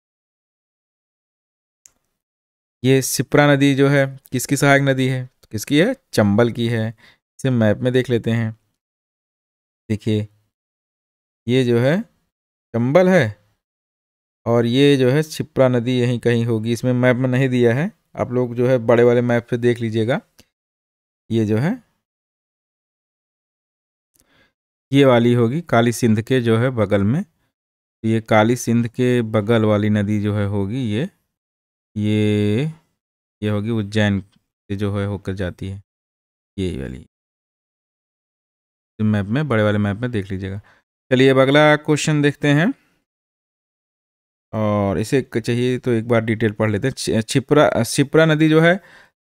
ये शिप्रा नदी जो है किसकी सहायक नदी है? किसकी है? चंबल की है। इसे मैप में देख लेते हैं। देखिए ये जो है चंबल है और ये जो है शिप्रा नदी यहीं कहीं होगी। इसमें मैप में नहीं दिया है, आप लोग जो है बड़े वाले मैप पे देख लीजिएगा। ये जो है ये वाली होगी काली सिंध के जो है बगल में। ये काली सिंध के बगल वाली नदी जो है होगी ये होगी उज्जैन से जो है होकर जाती है, ये वाली। मैप में, बड़े वाले मैप में देख लीजिएगा। चलिए अब अगला क्वेश्चन देखते हैं, और इसे चाहिए तो एक बार डिटेल पढ़ लेते हैं। शिप्रा नदी जो है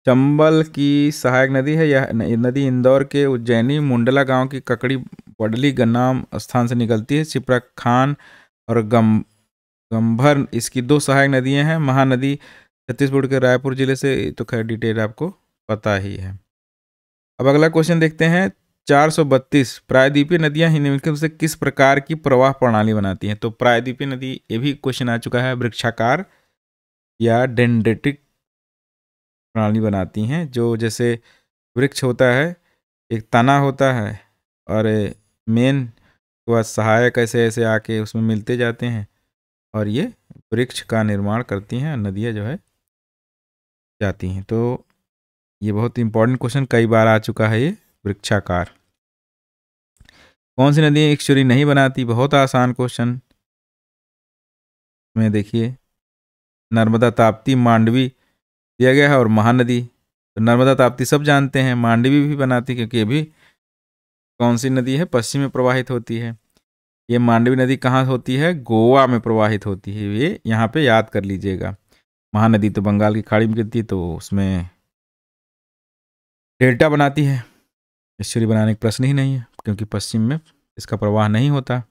चंबल की सहायक नदी है। यह नदी इंदौर के उज्जैनी मुंडला गांव की ककड़ी वडली नाम स्थान से निकलती है। शिप्रा खान और गंभर इसकी 2 सहायक नदियां हैं। महानदी छत्तीसगढ़ के रायपुर जिले से, तो खैर डिटेल आपको पता ही है। अब अगला क्वेश्चन देखते हैं, 432 प्रायद्वीपीय नदियां निम्नलिखित से किस प्रकार की प्रवाह प्रणाली बनाती हैं? तो प्रायद्वीपीय नदी, ये भी क्वेश्चन आ चुका है, वृक्षाकार या डेंड्रिटिक प्रणाली बनाती हैं। जो जैसे वृक्ष होता है, एक तना होता है और मेन वह सहायक ऐसे ऐसे आके उसमें मिलते जाते हैं और ये वृक्ष का निर्माण करती हैं, नदियाँ जो है जाती हैं। तो ये बहुत इंपॉर्टेंट क्वेश्चन कई बार आ चुका है। ये वृक्षाकार। कौन सी नदी एक एस्चुरी नहीं बनाती? बहुत आसान क्वेश्चन में देखिए, नर्मदा, ताप्ती, मांडवी दिया गया है और महानदी। तो नर्मदा ताप्ती सब जानते हैं, मांडवी भी बनाती क्योंकि ये भी कौन सी नदी है? पश्चिम में प्रवाहित होती है। ये मांडवी नदी कहाँ होती है? गोवा में प्रवाहित होती है। ये यहाँ पे याद कर लीजिएगा। महानदी तो बंगाल की खाड़ी में गिरती है, तो उसमें डेल्टा बनाती है। एस्चुरी बनाने का प्रश्न ही नहीं है, क्योंकि पश्चिम में इसका प्रवाह नहीं होता।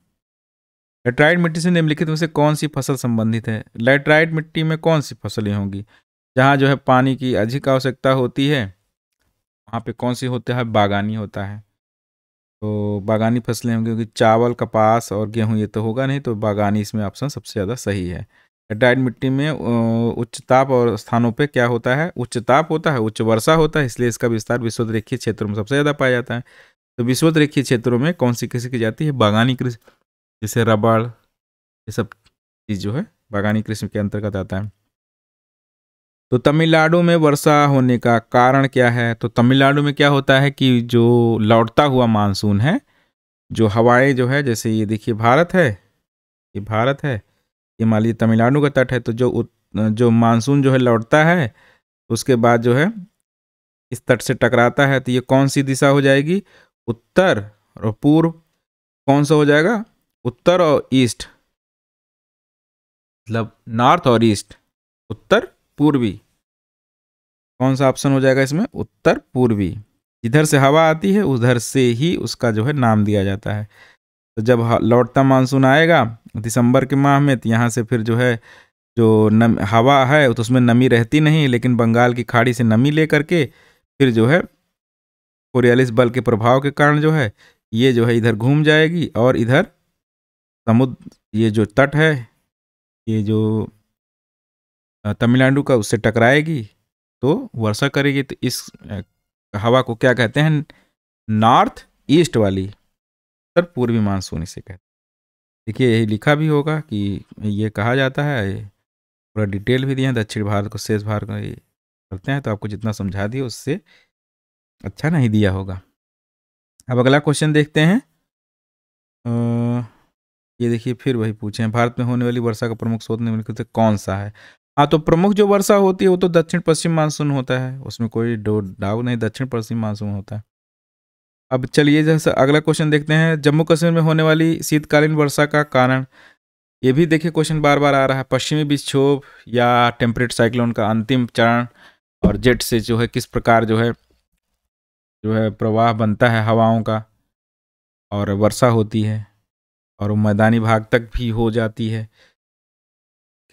लेटराइट मिट्टी से निम्नलिखित में से कौन सी फसल संबंधित है? लेटराइट मिट्टी में कौन सी फसलें होंगी? जहाँ जो है पानी की अधिक आवश्यकता होती है, वहाँ पे कौन सी होता है? बागानी होता है। तो बागानी फसलें होंगी, क्योंकि चावल, कपास और गेहूँ ये तो होगा नहीं, तो बागानी इसमें ऑप्शन सबसे ज़्यादा सही है। लेटराइट मिट्टी में उच्च ताप और स्थानों पे क्या होता है? उच्च ताप होता है, उच्च वर्षा होता है, इसलिए इसका विस्तार विषुवत रेखीय क्षेत्रों में सबसे ज़्यादा पाया जाता है। तो विषुवत रेखीय क्षेत्रों में कौन सी कृषि की जाती है? बागानी कृषि, जैसे रबड़, ये सब चीज़ जो है बागानी कृषि के अंतर्गत आता है। तो तमिलनाडु में वर्षा होने का कारण क्या है? तो तमिलनाडु में क्या होता है कि जो लौटता हुआ मानसून है, जो हवाएं जो है, जैसे ये देखिए भारत है, ये भारत है, ये मान लीजिए तमिलनाडु का तट है, तो जो मानसून जो है लौटता है, उसके बाद जो है इस तट से टकराता है, तो ये कौन सी दिशा हो जाएगी? उत्तर और पूर्व। कौन सा हो जाएगा? उत्तर और ईस्ट, मतलब नॉर्थ और ईस्ट, उत्तर पूर्वी। कौन सा ऑप्शन हो जाएगा इसमें? उत्तर पूर्वी। जिधर से हवा आती है उधर से ही उसका जो है नाम दिया जाता है। तो जब लौटता मानसून आएगा दिसंबर के माह में, तो यहाँ से फिर जो है जो हवा है तो उसमें नमी रहती नहीं, लेकिन बंगाल की खाड़ी से नमी ले करके फिर जो है कोरियालिस बल के प्रभाव के कारण जो है ये जो है इधर घूम जाएगी और इधर समुद्र, ये जो तट है, ये जो तमिलनाडु का, उससे टकराएगी तो वर्षा करेगी। तो इस हवा को क्या कहते हैं? नॉर्थ ईस्ट वाली उत्तर पूर्वी मानसून इसे कहते हैं। देखिए यही लिखा भी होगा कि ये कहा जाता है, पूरा डिटेल भी दिया है। दक्षिण भारत को शेष भारत को करते हैं, तो आपको जितना समझा दिया उससे अच्छा नहीं दिया होगा। अब अगला क्वेश्चन देखते हैं। ये देखिए फिर वही पूछे हैं, भारत में होने वाली वर्षा का प्रमुख स्रोत निम्नलिखित में कौन सा है? हाँ, तो प्रमुख जो वर्षा होती है वो तो दक्षिण पश्चिम मानसून होता है, उसमें कोई डाउट नहीं, दक्षिण पश्चिम मानसून होता है। अब चलिए जैसे अगला क्वेश्चन देखते हैं, जम्मू कश्मीर में होने वाली शीतकालीन वर्षा का कारण। ये भी देखिए क्वेश्चन बार बार आ रहा है, पश्चिमी विक्षोभ या टेम्परेट साइक्लोन का अंतिम चरण, और जेट से जो है किस प्रकार जो है प्रवाह बनता है हवाओं का और वर्षा होती है, और वो मैदानी भाग तक भी हो जाती है।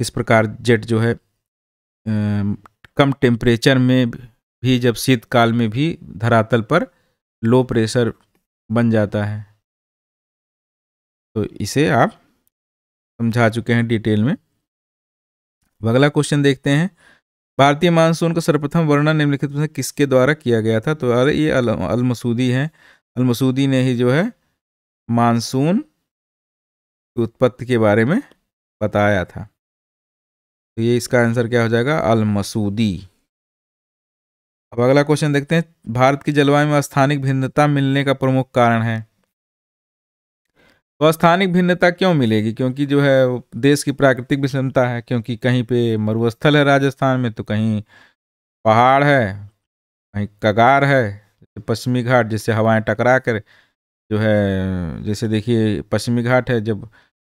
किस प्रकार जेट जो है कम टेम्परेचर में भी, जब शीतकाल में भी धरातल पर लो प्रेशर बन जाता है। तो इसे आप समझा चुके हैं डिटेल में। अगला क्वेश्चन देखते हैं, भारतीय मानसून का सर्वप्रथम वर्णन निम्नलिखित में किसके द्वारा किया गया था? तो अरे ये अल मसूदी है, अल मसूदी ने ही जो है मानसून की उत्पत्ति के बारे में बताया था। तो ये इसका आंसर क्या हो जाएगा? अल मसूदी। अब अगला क्वेश्चन देखते हैं, भारत की जलवायु में स्थानिक भिन्नता मिलने का प्रमुख कारण है। तो स्थानिक भिन्नता क्यों मिलेगी? क्योंकि जो है देश की प्राकृतिक विषमता है, क्योंकि कहीं पे मरुस्थल है राजस्थान में, तो कहीं पहाड़ है, कहीं कगार है, पश्चिमी घाट जिससे हवाएं टकरा कर जो है, जैसे देखिए पश्चिमी घाट है, जब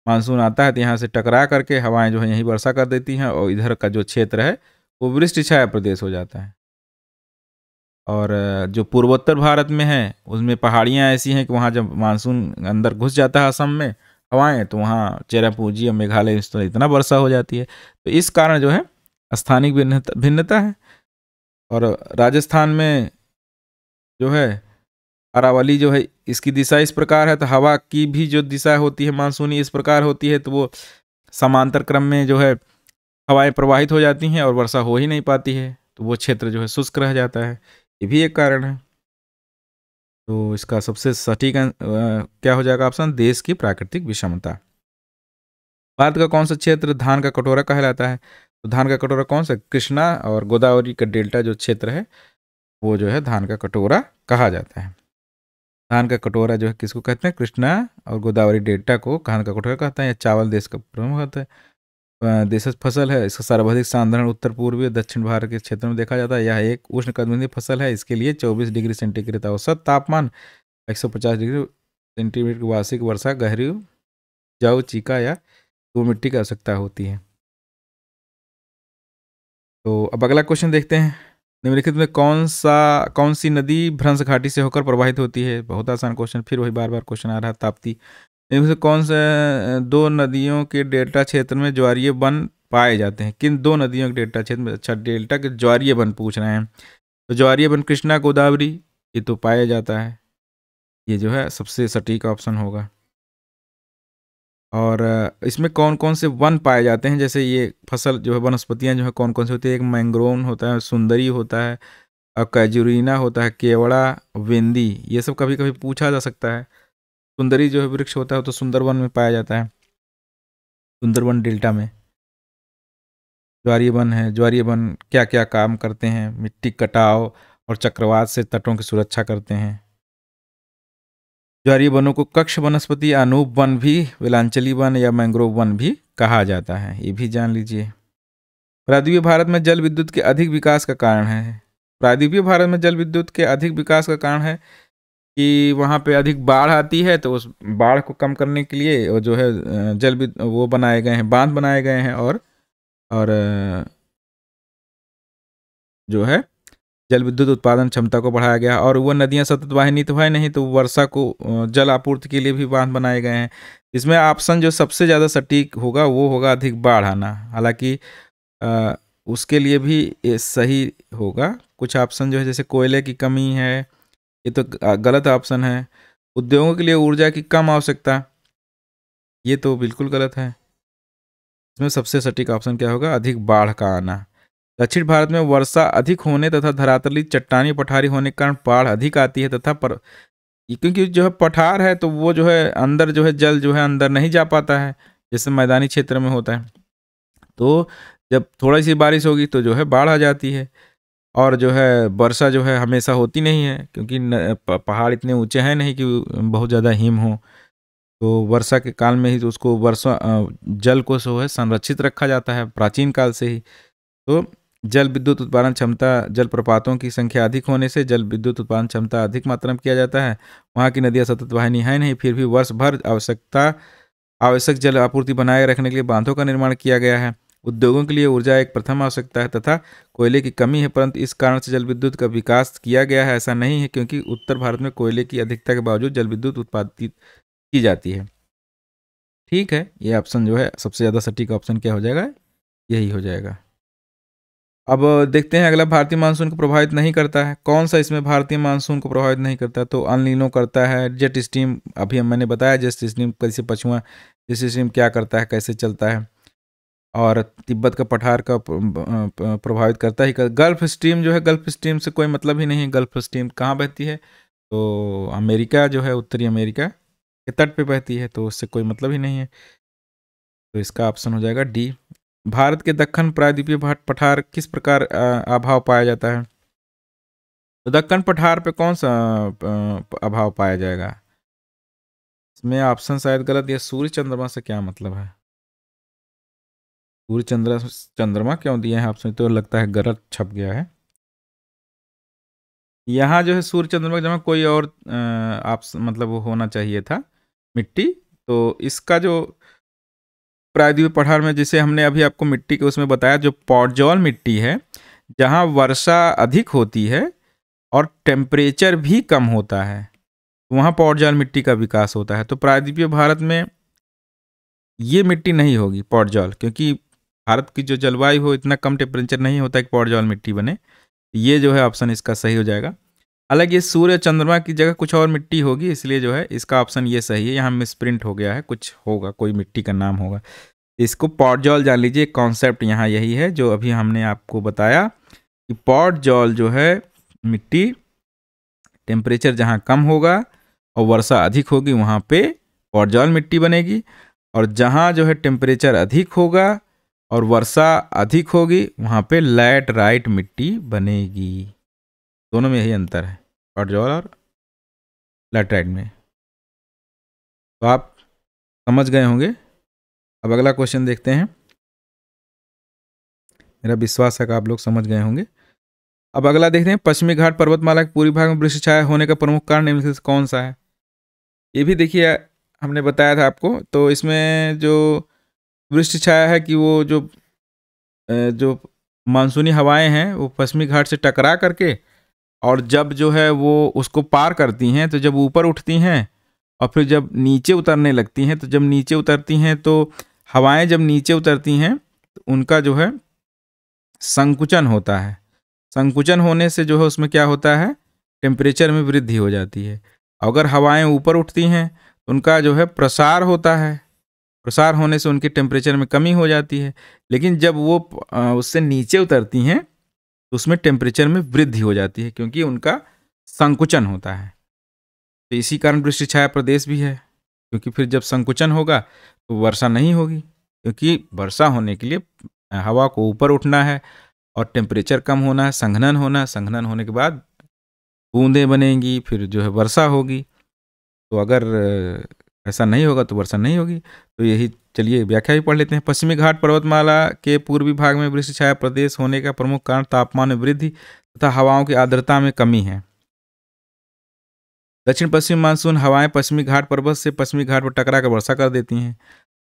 मानसून आता है तो यहाँ से टकरा करके हवाएं जो है यहीं वर्षा कर देती हैं, और इधर का जो क्षेत्र है वो वृष्टि छाया प्रदेश हो जाता है। और जो पूर्वोत्तर भारत में है उसमें पहाड़ियाँ ऐसी हैं कि वहाँ जब मानसून अंदर घुस जाता है असम में हवाएं, तो वहाँ चेरापूंजी और मेघालय इस तरह इतना वर्षा हो जाती है। तो इस कारण जो है स्थानिक भिन्नता है। और राजस्थान में जो है अरावली जो है, इसकी दिशा इस प्रकार है, तो हवा की भी जो दिशा होती है मानसूनी इस प्रकार होती है, तो वो समांतर क्रम में जो है हवाएं प्रवाहित हो जाती हैं और वर्षा हो ही नहीं पाती है, तो वो क्षेत्र जो है शुष्क रह जाता है। ये भी एक कारण है। तो इसका सबसे सटीक क्या हो जाएगा ऑप्शन? देश की प्राकृतिक विषमता। भारत का कौन सा क्षेत्र धान का कटोरा कहलाता है? तो धान का कटोरा कौन सा? कृष्णा और गोदावरी का डेल्टा जो क्षेत्र है वो जो है धान का कटोरा कहा जाता है। धान का कटोरा जो है किसको कहते हैं? कृष्णा और गोदावरी डेल्टा को धान का कटोरा कहते हैं। यह चावल देश का प्रमुख होता है, देशज फसल है। इसका सर्वाधिक साधारण उत्तर पूर्वी और दक्षिण भारत के क्षेत्र में देखा जाता है। यह एक उष्णकटिबंधीय फसल है। इसके लिए 24 डिग्री सेंटीग्रेड औसत तापमान, 150 डिग्री सेंटीग्रेड की वार्षिक वर्षा, गहरी जौ, चीका या धूल मिट्टी की आवश्यकता होती है। तो अब अगला क्वेश्चन देखते हैं, निम्नलिखित में कौन सी नदी भ्रंश घाटी से होकर प्रवाहित होती है? बहुत आसान क्वेश्चन, फिर वही बार बार क्वेश्चन आ रहा है, ताप्ती। इनमें से कौन से दो नदियों के डेल्टा क्षेत्र में ज्वारीय वन पाए जाते हैं? किन दो नदियों के डेल्टा क्षेत्र में? अच्छा, डेल्टा के ज्वारीय वन पूछ रहे हैं। तो ज्वारीय वन कृष्णा गोदावरी ये तो पाया जाता है, ये जो है सबसे सटीक ऑप्शन होगा। और इसमें कौन कौन से वन पाए जाते हैं? जैसे ये फसल जो है वनस्पतियाँ जो है कौन कौन सी होती है? एक मैंग्रोव होता है, सुंदरी होता है, और कैजुरीना होता है, केवड़ा, वेंदी, ये सब कभी कभी पूछा जा सकता है। सुंदरी जो है वृक्ष होता है तो सुंदरवन में पाया जाता है, सुंदरवन डेल्टा में। ज्वारीय वन है, ज्वारीय वन क्या क्या काम करते हैं? मिट्टी कटाव और चक्रवात से तटों की सुरक्षा करते हैं। ज्वारीय वनों को कक्ष वनस्पति, अनूप वन भी, वेलांचली वन या मैंग्रोव वन भी कहा जाता है, ये भी जान लीजिए। प्रायद्वीपीय भारत में जल विद्युत के अधिक विकास का कारण है। प्रायद्वीपीय भारत में जल विद्युत के अधिक विकास का कारण है कि वहाँ पे अधिक बाढ़ आती है, तो उस बाढ़ को कम करने के लिए जो है वो बनाए गए हैं, बांध बनाए गए हैं, और जो है जल विद्युत उत्पादन क्षमता को बढ़ाया गया। और वो नदियाँ सतत वाहिनी तो है नहीं, तो वर्षा को जल आपूर्ति के लिए भी बांध बनाए गए हैं। इसमें ऑप्शन जो सबसे ज़्यादा सटीक होगा वो होगा अधिक बाढ़ आना। हालांकि उसके लिए भी ये सही होगा। कुछ ऑप्शन जो है जैसे कोयले की कमी है, ये तो गलत ऑप्शन है। उद्योगों के लिए ऊर्जा की कम आवश्यकता, ये तो बिल्कुल गलत है। इसमें सबसे सटीक ऑप्शन क्या होगा? अधिक बाढ़ का आना। दक्षिण भारत में वर्षा अधिक होने तथा धरातली चट्टानी पठारी होने के कारण बाढ़ अधिक आती है तथा क्योंकि जो है पठार है तो वो जो है अंदर जो है जल जो है अंदर नहीं जा पाता है, जैसे मैदानी क्षेत्र में होता है। तो जब थोड़ी सी बारिश होगी तो जो है बाढ़ आ जाती है। और जो है वर्षा जो है हमेशा होती नहीं है, क्योंकि पहाड़ इतने ऊंचे हैं नहीं कि बहुत ज़्यादा हिम हो। तो वर्षा के काल में ही तो उसको वर्षा जल को जो है संरक्षित रखा जाता है प्राचीन काल से ही। तो जल विद्युत उत्पादन क्षमता, जल प्रपातों की संख्या अधिक होने से जल विद्युत उत्पादन क्षमता अधिक मात्रा में किया जाता है। वहाँ की नदियाँ सतत वाहिनी है नहीं, फिर भी वर्ष भर आवश्यक जल आपूर्ति बनाए रखने के लिए बांधों का निर्माण किया गया है। उद्योगों के लिए ऊर्जा एक प्रथम आवश्यकता है तथा कोयले की कमी है, परंतु इस कारण से जल विद्युत का विकास किया गया है ऐसा नहीं है, क्योंकि उत्तर भारत में कोयले की अधिकता के बावजूद जल विद्युत उत्पादित की जाती है। ठीक है, ये ऑप्शन जो है सबसे ज़्यादा सटीक ऑप्शन क्या हो जाएगा? यही हो जाएगा। अब देखते हैं अगला, भारतीय मानसून को प्रभावित नहीं करता है। कौन सा इसमें भारतीय मानसून को प्रभावित नहीं करता? तो अल नीनो करता है, जेट स्ट्रीम, अभी मैंने बताया जेट स्ट्रीम कैसे पछुआ जेट स्ट्रीम क्या करता है, कैसे चलता है, और तिब्बत का पठार का प्रभावित करता ही। गल्फ स्ट्रीम जो है, गल्फ स्ट्रीम से कोई मतलब ही नहीं है। गल्फ स्ट्रीम कहाँ बहती है? तो अमेरिका जो है, उत्तरी अमेरिका के तट पे बहती है, तो उससे कोई मतलब ही नहीं है। तो इसका ऑप्शन हो जाएगा डी। भारत के दक्कन प्रायद्वीपीय पठार किस प्रकार अभाव पाया जाता है? तो दक्कन पठार पे कौन सा अभाव पाया जाएगा? इसमें ऑप्शन शायद गलत, या सूर्य चंद्रमा से क्या मतलब है? सूर्य चंद्रमा क्यों दिए हैं ऑप्शन? तो लगता है गलत छप गया है। यहाँ जो है सूर्य चंद्रमा की जगह कोई और ऑप्शन मतलब वो होना चाहिए था, मिट्टी। तो इसका जो प्रायद्वीपीय पठार में, जिसे हमने अभी आपको मिट्टी के उसमें बताया, जो पॉडजॉल मिट्टी है, जहाँ वर्षा अधिक होती है और टेम्परेचर भी कम होता है, वहाँ पॉडजॉल मिट्टी का विकास होता है। तो प्रायद्वीपीय भारत में ये मिट्टी नहीं होगी पॉडजॉल, क्योंकि भारत की जो जलवायु हो इतना कम टेम्परेचर नहीं होता कि पॉडजॉल मिट्टी बने। ये जो है ऑप्शन इसका सही हो जाएगा। हालांकि ये सूर्य चंद्रमा की जगह कुछ और मिट्टी होगी, इसलिए जो है इसका ऑप्शन ये सही है। यहाँ मिसप्रिंट हो गया है, कुछ होगा, कोई मिट्टी का नाम होगा। इसको पॉडजॉल जान लीजिए। कॉन्सेप्ट यहाँ यही है जो अभी हमने आपको बताया कि पॉडजॉल जो है मिट्टी, टेम्परेचर जहाँ कम होगा और वर्षा अधिक होगी वहाँ पे पॉडजॉल मिट्टी बनेगी, और जहाँ जो है टेम्परेचर अधिक होगा और वर्षा अधिक होगी वहाँ पे लैटराइट मिट्टी बनेगी। दोनों में यही अंतर है, पॉडजॉल और लैटराइट में। तो आप समझ गए होंगे। अब अगला क्वेश्चन देखते हैं। मेरा विश्वास है कि आप लोग समझ गए होंगे। अब अगला देखते हैं, पश्चिमी घाट पर्वतमाला के पूर्वी भाग में वृष्टि छाया होने का प्रमुख कारण निम्नलिखित से कौन सा है? ये भी देखिए हमने बताया था आपको। तो इसमें जो वृष्टि छाया है कि वो जो मानसूनी हवाएं हैं वो पश्चिमी घाट से टकरा करके, और जब जो है वो उसको पार करती हैं, तो जब ऊपर उठती हैं और फिर जब नीचे उतरने लगती हैं, तो जब नीचे उतरती हैं तो हवाएं जब नीचे उतरती हैं तो उनका जो है संकुचन होता है। संकुचन होने से जो है उसमें क्या होता है, टेम्परेचर में वृद्धि हो जाती है। अगर हवाएं ऊपर उठती हैं तो उनका जो है प्रसार होता है, प्रसार होने से उनके टेम्परेचर में कमी हो जाती है। लेकिन जब वो उससे नीचे उतरती हैं तो उसमें टेम्परेचर में वृद्धि हो जाती है, क्योंकि उनका संकुचन होता है। तो इसी कारण वृष्टि छाया प्रदेश भी है, क्योंकि फिर जब संकुचन होगा तो वर्षा नहीं होगी, क्योंकि वर्षा होने के लिए हवा को ऊपर उठना है और टेम्परेचर कम होना है, संघनन होना है। संघनन होने के बाद बूंदें बनेंगी, फिर जो है वर्षा होगी। तो अगर ऐसा नहीं होगा तो वर्षा नहीं होगी। तो यही, चलिए व्याख्या ही पढ़ लेते हैं। पश्चिमी घाट पर्वतमाला के पूर्वी भाग में वृष्टि छाया प्रदेश होने का प्रमुख कारण तापमान में वृद्धि तथा हवाओं की आर्द्रता में कमी है। दक्षिण पश्चिम मानसून हवाएं पश्चिमी घाट पर्वत से पश्चिमी घाट पर टकरा कर वर्षा कर देती हैं,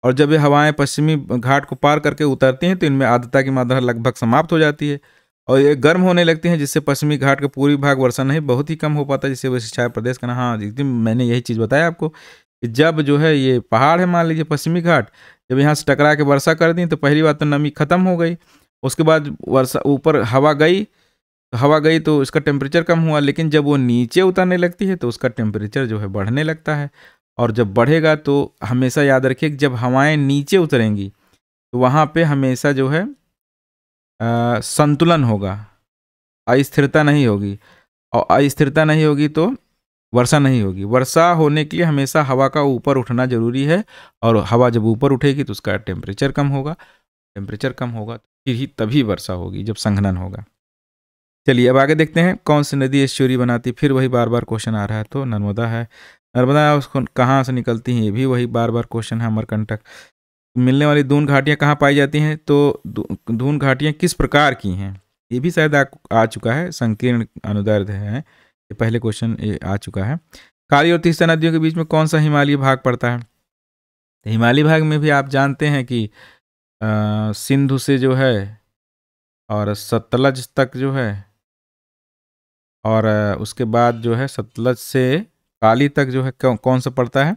और जब ये हवाएं पश्चिमी घाट को पार करके उतरती हैं तो इनमें आर्द्रता की मात्रा लगभग समाप्त हो जाती है और ये गर्म होने लगती हैं, जिससे पश्चिमी घाट का पूर्वी भाग वर्षा नहीं बहुत ही कम हो पाता, जिससे वृष्टि छाया प्रदेश का ना। हाँ, मैंने यही चीज़ बताया आपको कि जब जो है ये पहाड़ है, मान लीजिए पश्चिमी घाट, जब यहाँ से टकरा के वर्षा कर दी तो पहली बात तो नमी खत्म हो गई, उसके बाद वर्षा ऊपर हवा गई, तो हवा गई तो इसका टेम्परेचर कम हुआ, लेकिन जब वो नीचे उतरने लगती है तो उसका टेम्परेचर जो है बढ़ने लगता है। और जब बढ़ेगा तो हमेशा याद रखिए कि जब हवाएं नीचे उतरेंगी तो वहाँ पे हमेशा जो है संतुलन होगा, अस्थिरता नहीं होगी, और अस्थिरता नहीं होगी तो वर्षा नहीं होगी। वर्षा होने के लिए हमेशा हवा का ऊपर उठना जरूरी है, और हवा जब ऊपर उठेगी तो उसका टेम्परेचर कम होगा, टेम्परेचर कम होगा तो फिर ही तभी वर्षा होगी, जब संघनन होगा। चलिए अब आगे देखते हैं कौन सी नदी एस्चुरी बनाती, फिर वही बार बार क्वेश्चन आ रहा है, तो नर्मदा है। नर्मदा उसको कहाँ से निकलती हैं, ये भी वही बार बार क्वेश्चन है। अमरकंटक। मिलने वाली दून घाटियाँ कहाँ पाई जाती हैं, तो दून घाटियाँ किस प्रकार की हैं, ये भी शायद आ चुका है, संकीर्ण अनुदैर्ध्य है, ये पहले क्वेश्चन ये आ चुका है। काली और तीस्ता नदियों के बीच में कौन सा हिमालयी भाग पड़ता है, तो हिमालयी भाग में भी आप जानते हैं कि सिंधु से जो है और सतलज तक जो है, और उसके बाद जो है सतलज से काली तक जो है कौन सा पड़ता है,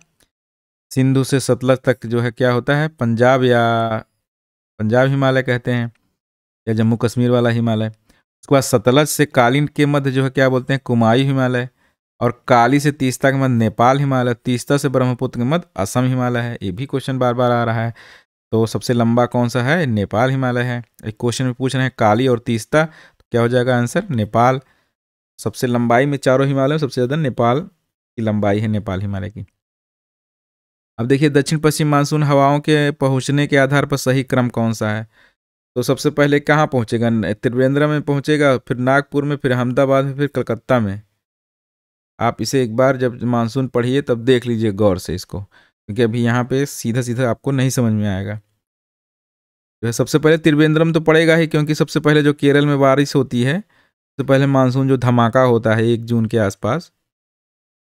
सिंधु से सतलज तक जो है क्या होता है, पंजाब, या पंजाब हिमालय कहते हैं, या जम्मू कश्मीर वाला हिमालय। उसके बाद सतलज से कालीन के मध्य जो है क्या बोलते हैं, कुमायूं हिमालय, और काली से तीस्ता के मध्य नेपाल हिमालय, तीस्ता से ब्रह्मपुत्र के मध्य असम हिमालय है। ये भी क्वेश्चन बार बार आ रहा है। तो सबसे लंबा कौन सा है, नेपाल हिमालय है। एक क्वेश्चन में पूछ रहे हैं काली और तीस्ता, तो क्या हो जाएगा आंसर, नेपाल। सबसे लंबाई में चारों हिमालय में सबसे ज़्यादा नेपाल की लंबाई है, नेपाल हिमालय की। अब देखिए दक्षिण पश्चिम मानसून हवाओं के पहुंचने के आधार पर सही क्रम कौन सा है, तो सबसे पहले कहाँ पहुंचेगा, त्रिवेंद्रम में पहुंचेगा, फिर नागपुर में, फिर अहमदाबाद में, फिर कलकत्ता में। आप इसे एक बार जब मानसून पढ़िए तब देख लीजिए गौर से इसको, क्योंकि अभी यहाँ पे सीधा सीधा आपको नहीं समझ में आएगा। जो है सबसे पहले त्रिवेंद्रम तो पड़ेगा ही, क्योंकि सबसे पहले जो केरल में बारिश होती है, तो पहले मानसून जो धमाका होता है 1 जून के आसपास,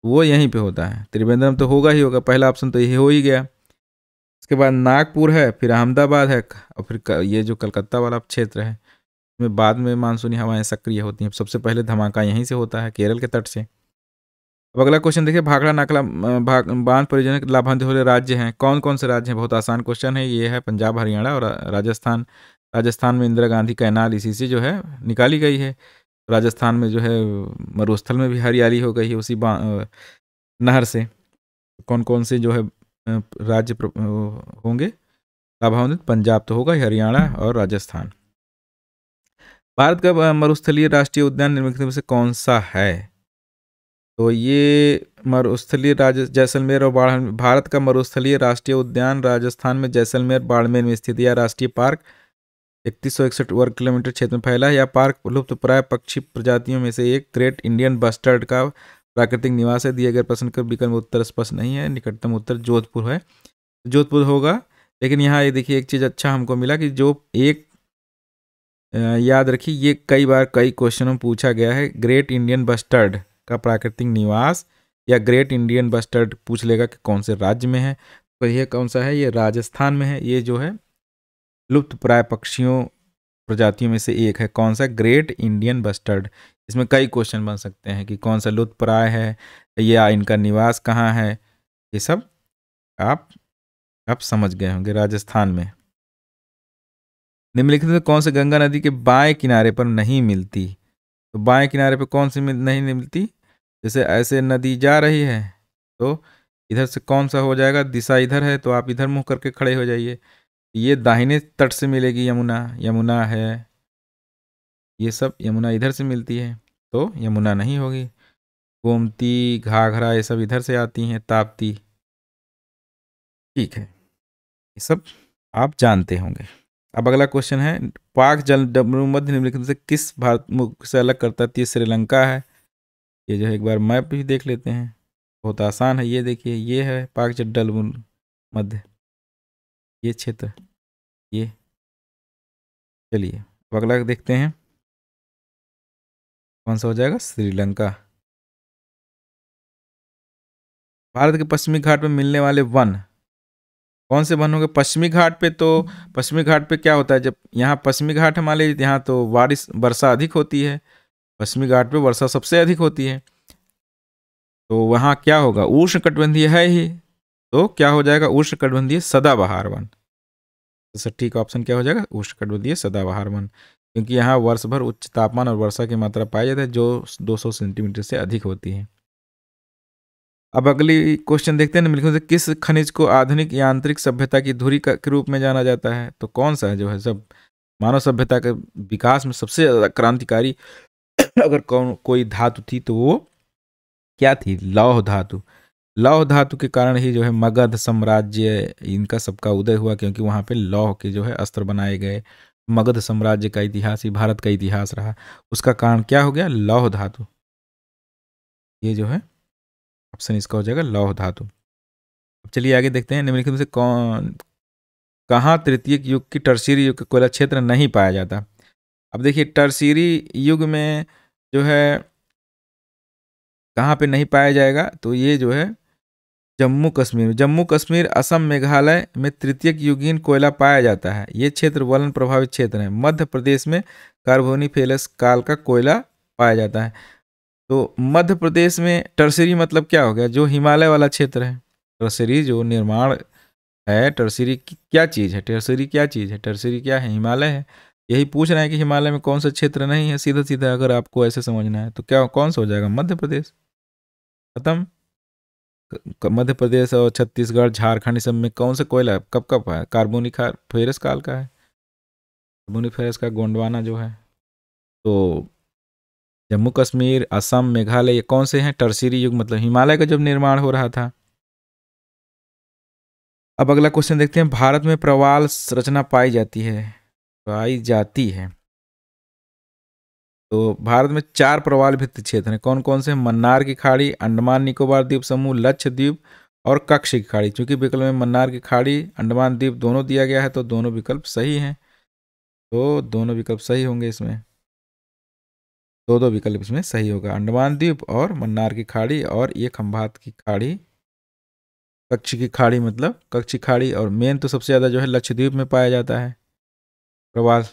वो यहीं पे होता है। त्रिवेंद्रम तो होगा ही होगा, पहला ऑप्शन तो ये हो ही गया। उसके बाद नागपुर है, फिर अहमदाबाद है, और फिर ये जो कलकत्ता वाला क्षेत्र है, इसमें बाद में मानसूनी हवाएं सक्रिय होती हैं। सबसे पहले धमाका यहीं से होता है, केरल के तट से। अब अगला क्वेश्चन देखिए, भाखड़ा नाकला बांध परियोजना के लाभान्वित हो रहे राज्य हैं, कौन कौन से राज्य हैं। बहुत आसान क्वेश्चन है, ये है पंजाब, हरियाणा और राजस्थान। राजस्थान में इंदिरा गांधी कैनाल इसी से जो है निकाली गई है। राजस्थान में जो है मरुस्थल में भी हरियाली हो गई है उसी नहर से। कौन कौन से जो है राज्य होंगे लाभान्वित, पंजाब तो होगा, हरियाणा और राजस्थान। भारत का मरुस्थलीय राष्ट्रीय उद्यान निम्नलिखित में से कौन सा है, तो ये मरुस्थलीय जैसलमेर और भारत का मरुस्थलीय राष्ट्रीय उद्यान राजस्थान में जैसलमेर बाड़मेर में स्थित यह राष्ट्रीय पार्क 3161 वर्ग किलोमीटर क्षेत्र में फैला है। यह पार्क लुप्तप्राय पक्षी प्रजातियों में से एक ग्रेट इंडियन बस्टर्ड का प्राकृतिक निवास है। दिए गए प्रश्न का विकल्प उत्तर स्पष्ट नहीं है, निकटतम उत्तर जोधपुर है, जोधपुर होगा। लेकिन यहाँ ये देखिए एक चीज़ अच्छा हमको मिला कि जो एक याद रखिए, ये कई बार कई क्वेश्चनों में पूछा गया है, ग्रेट इंडियन बस्टर्ड का प्राकृतिक निवास या ग्रेट इंडियन बस्टर्ड पूछ लेगा कि कौन से राज्य में है, तो ये कौन सा है, ये राजस्थान में है। ये जो है लुप्त प्राय पक्षियों प्रजातियों में से एक है, कौन सा, ग्रेट इंडियन बस्टर्ड। इसमें कई क्वेश्चन बन सकते हैं कि कौन सा लुप्त प्राय है या इनका निवास कहाँ है, ये सब आप समझ गए होंगे। राजस्थान में। निम्नलिखित में कौन से गंगा नदी के बाएं किनारे पर नहीं मिलती, तो बाएं किनारे पर कौन सी नहीं मिलती, जैसे ऐसे नदी जा रही है तो इधर से कौन सा हो जाएगा, दिशा इधर है तो आप इधर मुंह करके खड़े हो जाइए। ये दाहिने तट से मिलेगी यमुना, यमुना है, ये सब यमुना इधर से मिलती है तो यमुना नहीं होगी। गोमती, घाघरा ये सब इधर से आती हैं, ताप्ती, ठीक है, ये सब आप जानते होंगे। अब अगला क्वेश्चन है, पाक जल डमरू मध्य निम्नलिखित से किस भारत मुल्क से अलग करता है, तो ये श्रीलंका है। ये जो है एक बार मैप भी देख लेते हैं, बहुत आसान है। ये देखिए, ये है पाक जल मध्य, ये क्षेत्र, ये। चलिए अब अगला देखते हैं कौन सा हो जाएगा, श्रीलंका। भारत के पश्चिमी घाट में मिलने वाले वन कौन से वन होंगे, पश्चिमी घाट पे, तो पश्चिमी घाट पे क्या होता है, जब यहाँ पश्चिमी घाट मान लीजिए, यहाँ तो वर्षा अधिक होती है, पश्चिमी घाट पे वर्षा सबसे अधिक होती है, तो वहाँ क्या होगा, उष्णकटिबंधीय है ही, तो क्या हो जाएगा, उष्णकटिबंधीय सदाबहार वन। तो सटीक ऑप्शन क्या हो जाएगा, उष्णकटिबंधीय सदाबहार वन, क्योंकि यहाँ वर्ष भर उच्च तापमान और वर्षा की मात्रा पाई जाती है जो 200 सेंटीमीटर से अधिक होती है। अब अगली क्वेश्चन देखते हैं निम्नलिखित में से किस खनिज को आधुनिक यांत्रिक सभ्यता की धुरी के रूप में जाना जाता है। तो कौन सा है जो है सब मानव सभ्यता के विकास में सबसे ज्यादा क्रांतिकारी अगर कोई धातु थी तो वो क्या थी, लौह धातु। लौह धातु के कारण ही जो है मगध साम्राज्य इनका सबका उदय हुआ, क्योंकि वहाँ पे लौह के जो है अस्त्र बनाए गए। मगध साम्राज्य का इतिहास ही भारत का इतिहास रहा, उसका कारण क्या हो गया, लौह धातु। ये जो है ऑप्शन इसका हो जाएगा लौह धातु। अब चलिए आगे देखते हैं निम्नलिखित में से कौन कहाँ तृतीयक युग की टर्शीरी युग का कोयला क्षेत्र नहीं पाया जाता। अब देखिए टर्शीरी युग में जो है कहाँ पे नहीं पाया जाएगा, तो ये जो है जम्मू कश्मीर असम मेघालय में तृतीयक युगीन कोयला पाया जाता है। ये क्षेत्र वलन प्रभावित क्षेत्र है। मध्य प्रदेश में कार्बोनिफेरस काल का कोयला पाया जाता है। तो मध्य प्रदेश में टर्सरी मतलब क्या हो गया, जो हिमालय वाला क्षेत्र है। टर्सरी जो निर्माण है, टर्सरी क्या चीज़ है, टर्सरी क्या चीज़ है, टर्सरी क्या है, हिमालय है। यही पूछ रहे हैं कि हिमालय में कौन सा क्षेत्र नहीं है, सीधा सीधा अगर आपको ऐसे समझना है तो क्या कौन सा हो जाएगा, मध्य प्रदेश। खत्म। मध्य प्रदेश और छत्तीसगढ़ झारखंड सब में कौन सा कोयला कब कब है, कार्बोनिफेरस काल का है, कार्बोनिफेरस का गोंडवाना जो है। तो जम्मू कश्मीर असम मेघालय ये कौन से हैं, टर्शीरी युग मतलब हिमालय का जब निर्माण हो रहा था। अब अगला क्वेश्चन देखते हैं, भारत में प्रवाल रचना पाई जाती है। तो भारत में 4 प्रवाल भित्ति क्षेत्र हैं, कौन कौन से, मन्नार की खाड़ी, अंडमान निकोबार द्वीप समूह, लक्षद्वीप और कक्ष की खाड़ी। चूंकि विकल्प में मन्नार की खाड़ी अंडमान द्वीप दोनों दिया गया है तो दोनों विकल्प सही हैं। तो दोनों विकल्प सही होंगे इसमें, दो विकल्प इसमें सही होगा, अंडमान द्वीप और मन्नार की खाड़ी और ये खंभात की खाड़ी, कच्छ की खाड़ी मतलब कच्छ की खाड़ी। और मेन तो सबसे ज़्यादा जो है लक्षद्वीप में पाया जाता है प्रवाल।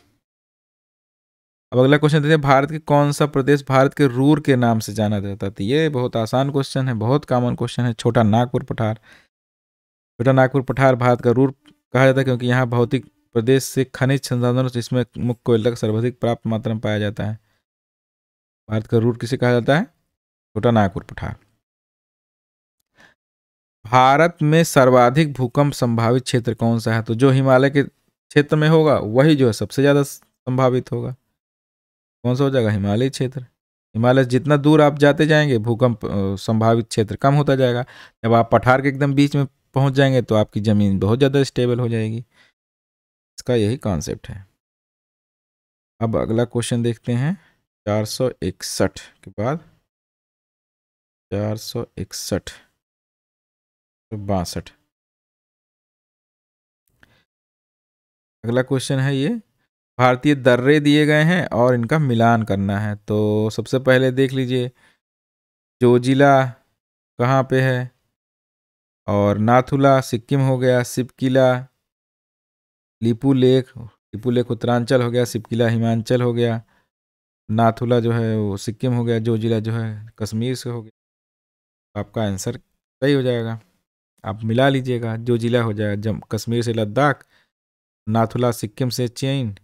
अब अगला क्वेश्चन देखते हैं, भारत के कौन सा प्रदेश भारत के रूर के नाम से जाना जाता है। तो ये बहुत आसान क्वेश्चन है, बहुत कॉमन क्वेश्चन है, छोटा नागपुर पठार। छोटा नागपुर पठार भारत का रूर कहा जाता है क्योंकि यहाँ भौतिक प्रदेश से खनिज संसाधनों जिसमें मुख्य कोयला का सर्वाधिक प्राप्त मात्रा में पाया जाता है। भारत का रूर किसे कहा जाता है, छोटा नागपुर पठार। भारत में सर्वाधिक भूकंप संभावित क्षेत्र कौन सा है। तो जो हिमालय के क्षेत्र में होगा वही जो है सबसे ज़्यादा संभावित होगा। कौन सा हो जाएगा, हिमालय क्षेत्र। हिमालय जितना दूर आप जाते जाएंगे भूकंप संभावित क्षेत्र कम होता जाएगा। जब आप पठार के एकदम बीच में पहुंच जाएंगे तो आपकी ज़मीन बहुत ज़्यादा स्टेबल हो जाएगी। इसका यही कॉन्सेप्ट है। अब अगला क्वेश्चन देखते हैं 461 के बाद 461 62। अगला क्वेश्चन है ये, भारतीय दर्रे दिए गए हैं और इनका मिलान करना है। तो सबसे पहले देख लीजिए जोजिला कहाँ पे है, और नाथुला सिक्किम हो गया, सिपकिला लिपू लेक उत्तरांचल हो गया, सिपकिला हिमाचल हो गया, नाथुला जो है वो सिक्किम हो गया, जोजिला जो है कश्मीर से हो गया। आपका आंसर सही हो जाएगा, आप मिला लीजिएगा, जोजिला हो जाएगा जम कश्मीर से लद्दाख, नाथुला सिक्किम से चीन,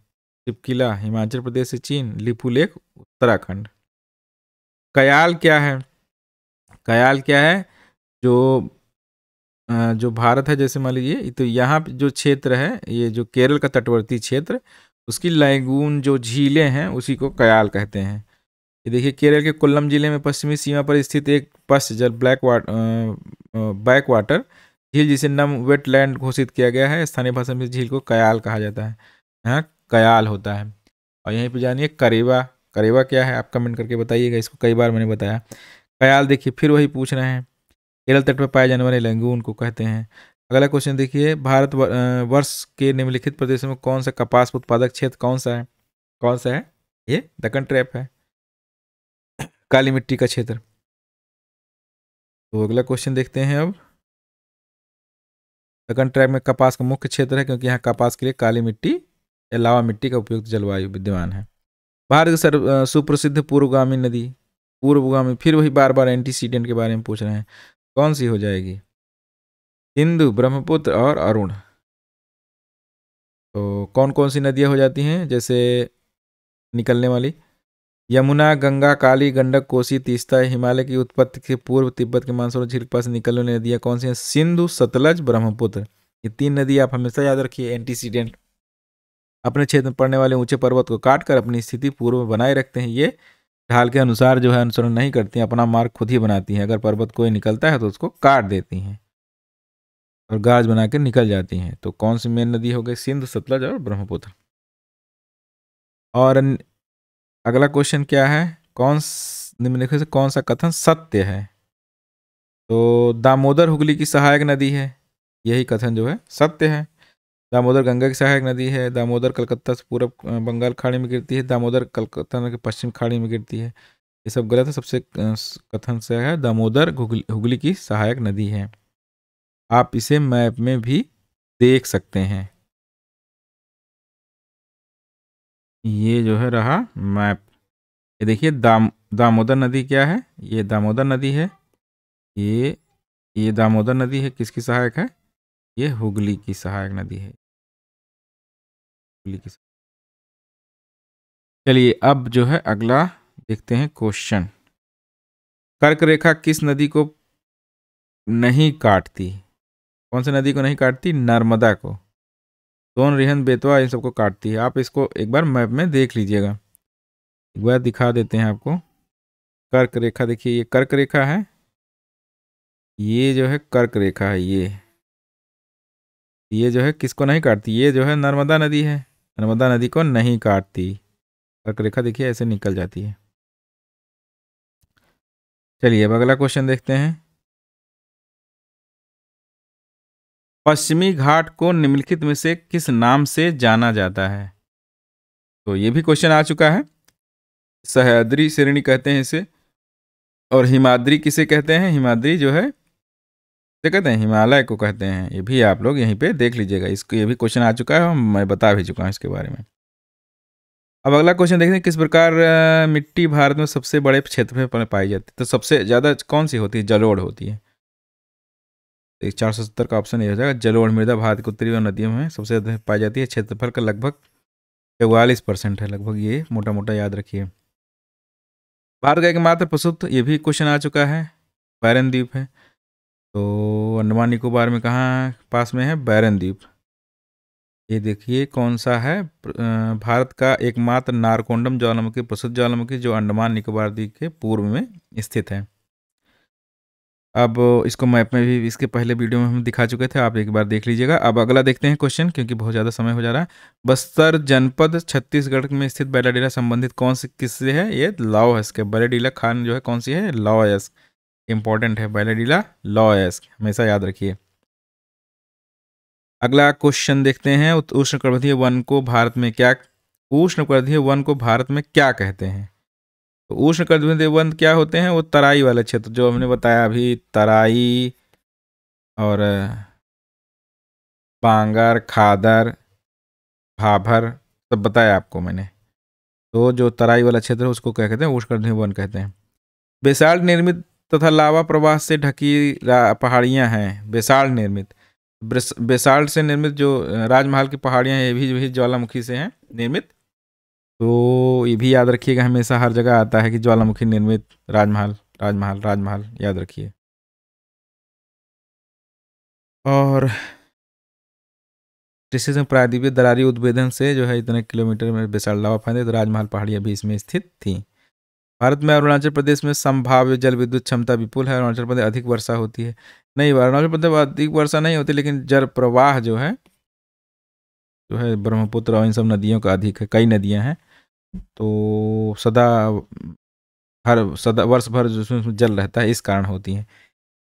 सिपकिला हिमाचल प्रदेश से चीन, लिपू लेक उत्तराखंड। कयाल क्या है, कयाल क्या है, जो भारत है जैसे मान लीजिए तो यहाँ पे जो क्षेत्र है ये जो केरल का तटवर्ती क्षेत्र उसकी लैगून जो झीलें हैं उसी को कयाल कहते हैं। ये देखिए केरल के कोल्लम जिले में पश्चिमी सीमा पर स्थित एक पश्च जल बैक वाटर झील जिसे नम वेटलैंड घोषित किया गया है। स्थानीय भाषा में झील को कयाल कहा जाता है, यहाँ कयाल होता है। और यहीं पे जानिए करेवा, करेवा क्या है आप कमेंट करके बताइएगा, इसको कई बार मैंने बताया। कयाल देखिए फिर वही पूछ रहे हैं, केरल तट पर पाए जाने वाले लैगून को कहते हैं। अगला क्वेश्चन देखिए, भारत वर्ष के निम्नलिखित प्रदेशों में कौन सा कपास उत्पादक क्षेत्र कौन सा है, कौन सा है, ये दक्कन ट्रैप है, काली मिट्टी का क्षेत्र। तो अगला क्वेश्चन देखते हैं अब, दक्कन ट्रैप में कपास का मुख्य क्षेत्र है क्योंकि यहाँ कपास के लिए काली मिट्टी या लावा मिट्टी का उपयुक्त जलवायु विद्यमान है। भारत की सुप्रसिद्ध पूर्वगामी नदी, पूर्वगामी फिर वही बार बार एंटीसीडेंट के बारे में पूछ रहे हैं, कौन सी हो जाएगी, सिंधु, ब्रह्मपुत्र और अरुण। तो कौन कौन सी नदियाँ हो जाती हैं जैसे निकलने वाली? यमुना, गंगा, काली, गंडक, कोसी, तीस्ता। हिमालय की उत्पत्ति के पूर्व तिब्बत के मानसरोवर झील के पास निकलने वाली नदियाँ कौन सी हैं? सिंधु, सतलज, ब्रह्मपुत्र। ये 3 नदी आप हमेशा याद रखिए। एंटीसीडेंट, अपने क्षेत्र में पड़ने वाले ऊंचे पर्वत को काटकर अपनी स्थिति पूर्व में बनाए रखते हैं। ये ढाल के अनुसार जो है अनुसरण नहीं करती हैं, अपना मार्ग खुद ही बनाती हैं। अगर पर्वत कोई निकलता है तो उसको काट देती हैं और गाज बना के निकल जाती हैं। तो कौन सी मेन नदी हो गई? सिंधु, सतलज और ब्रह्मपुत्र। और अगला क्वेश्चन क्या है? निम्नलिखित से कौन सा कथन सत्य है? तो दामोदर हुगली की सहायक नदी है, यही कथन जो है सत्य है। दामोदर गंगा की सहायक नदी है। दामोदर कलकत्ता से पूरब बंगाल खाड़ी में गिरती है। दामोदर कलकत्ता के पश्चिम खाड़ी में गिरती है। ये सब गलत है। सबसे कथन से है दामोदर हुगली की सहायक नदी है। आप इसे मैप में भी देख सकते हैं। ये जो है रहा मैप। ये देखिए दामोदर नदी क्या है? ये दामोदर नदी है। ये दामोदर नदी है, किसकी सहायक है? ये हुगली की सहायक नदी है। हुगली की। चलिए अब जो है अगला देखते हैं क्वेश्चन। कर्क रेखा किस नदी को नहीं काटती? कौन सी नदी को नहीं काटती? नर्मदा को। सोन, रिहंद, बेतवा इन सबको काटती है। आप इसको एक बार मैप में देख लीजिएगा। एक बार दिखा देते हैं आपको। कर्क रेखा देखिए, ये कर्क रेखा है। ये जो है कर्क रेखा है। ये जो है किसको नहीं काटती? ये जो है नर्मदा नदी है। नर्मदा नदी को नहीं काटती। कर्क रेखा देखिए ऐसे निकल जाती है। चलिए अब अगला क्वेश्चन देखते हैं। पश्चिमी घाट को निम्नलिखित में से किस नाम से जाना जाता है? तो ये भी क्वेश्चन आ चुका है। सह्याद्री श्रेणी कहते हैं इसे। और हिमाद्री किसे कहते हैं? हिमाद्री जो है इसे कहते हैं हिमालय को कहते हैं। ये भी आप लोग यहीं पे देख लीजिएगा। इसको ये भी क्वेश्चन आ चुका है, मैं बता भी चुका हूँ इसके बारे में। अब अगला क्वेश्चन देखते हैं। किस प्रकार मिट्टी भारत में सबसे बड़े क्षेत्र पर पाई जाती है? तो सबसे ज़्यादा कौन सी होती है? जलोढ़ होती है। 470 का ऑप्शन ये हो जाएगा। जलोढ़ मृदा भारत की उत्तरी नदियों में सबसे ज़्यादा पाई जाती है। क्षेत्रफल का लगभग 44% है लगभग। ये मोटा मोटा याद रखिए। भारत का एकमात्र प्रसिद्ध, ये भी क्वेश्चन आ चुका है, बैरन द्वीप है। तो अंडमान निकोबार में कहाँ पास में है? बैरन द्वीप। ये देखिए कौन सा है? भारत का एकमात्र नारकोंडम ज्वालामुखी, प्रसिद्ध ज्वालामुखी जो अंडमान निकोबार द्वीप के पूर्व में स्थित है। अब इसको मैप में भी इसके पहले वीडियो में हम दिखा चुके थे, आप एक बार देख लीजिएगा। अब अगला देखते हैं क्वेश्चन, क्योंकि बहुत ज़्यादा समय हो जा रहा है। बस्तर जनपद छत्तीसगढ़ में स्थित बैलाडीला संबंधित कौन से किससे है? ये लौह के बैलाडीला खान जो है कौन सी है? लौह। इंपॉर्टेंट है बैलाडीला लौह, हमेशा याद रखिए। अगला क्वेश्चन देखते हैं। उष्णकटिबंधीय वन को भारत में क्या कहते हैं? तो उष्णकटिबंधीय वन क्या होते हैं? वो तराई वाले क्षेत्र, जो हमने बताया अभी, तराई और बांगर, खादर, भाभर सब बताया आपको मैंने। तो जो तराई वाला क्षेत्र है उसको क्या कहते हैं? उष्णकटिबंधीय वन कहते हैं। बेसाल्ट निर्मित तथा लावा प्रवाह से ढकी पहाड़ियाँ हैं। बेसाल्ट से निर्मित जो राजमहल की पहाड़ियाँ हैं, ये भी ज्वालामुखी से हैं निर्मित। तो ये भी याद रखिएगा, हमेशा हर जगह आता है कि ज्वालामुखी निर्मित राजमहल याद रखिए। और में प्रायद्वीपीय दरारी उद्भेदन से जो है इतने किलोमीटर में बेसाल्ट लावा फैले, तो राजमहल पहाड़ियाँ भी इसमें स्थित थी। भारत में अरुणाचल प्रदेश में संभाव्य जल विद्युत क्षमता विपुल है। अरुणाचल प्रदेश अधिक वर्षा होती है। नहीं, अरुणाचल प्रदेश अधिक वर्षा नहीं होती, लेकिन जल प्रवाह जो है ब्रह्मपुत्र और इन सब नदियों का अधिक है। कई नदियां हैं तो सदा वर्ष भर जिसमें जल रहता है, इस कारण होती हैं।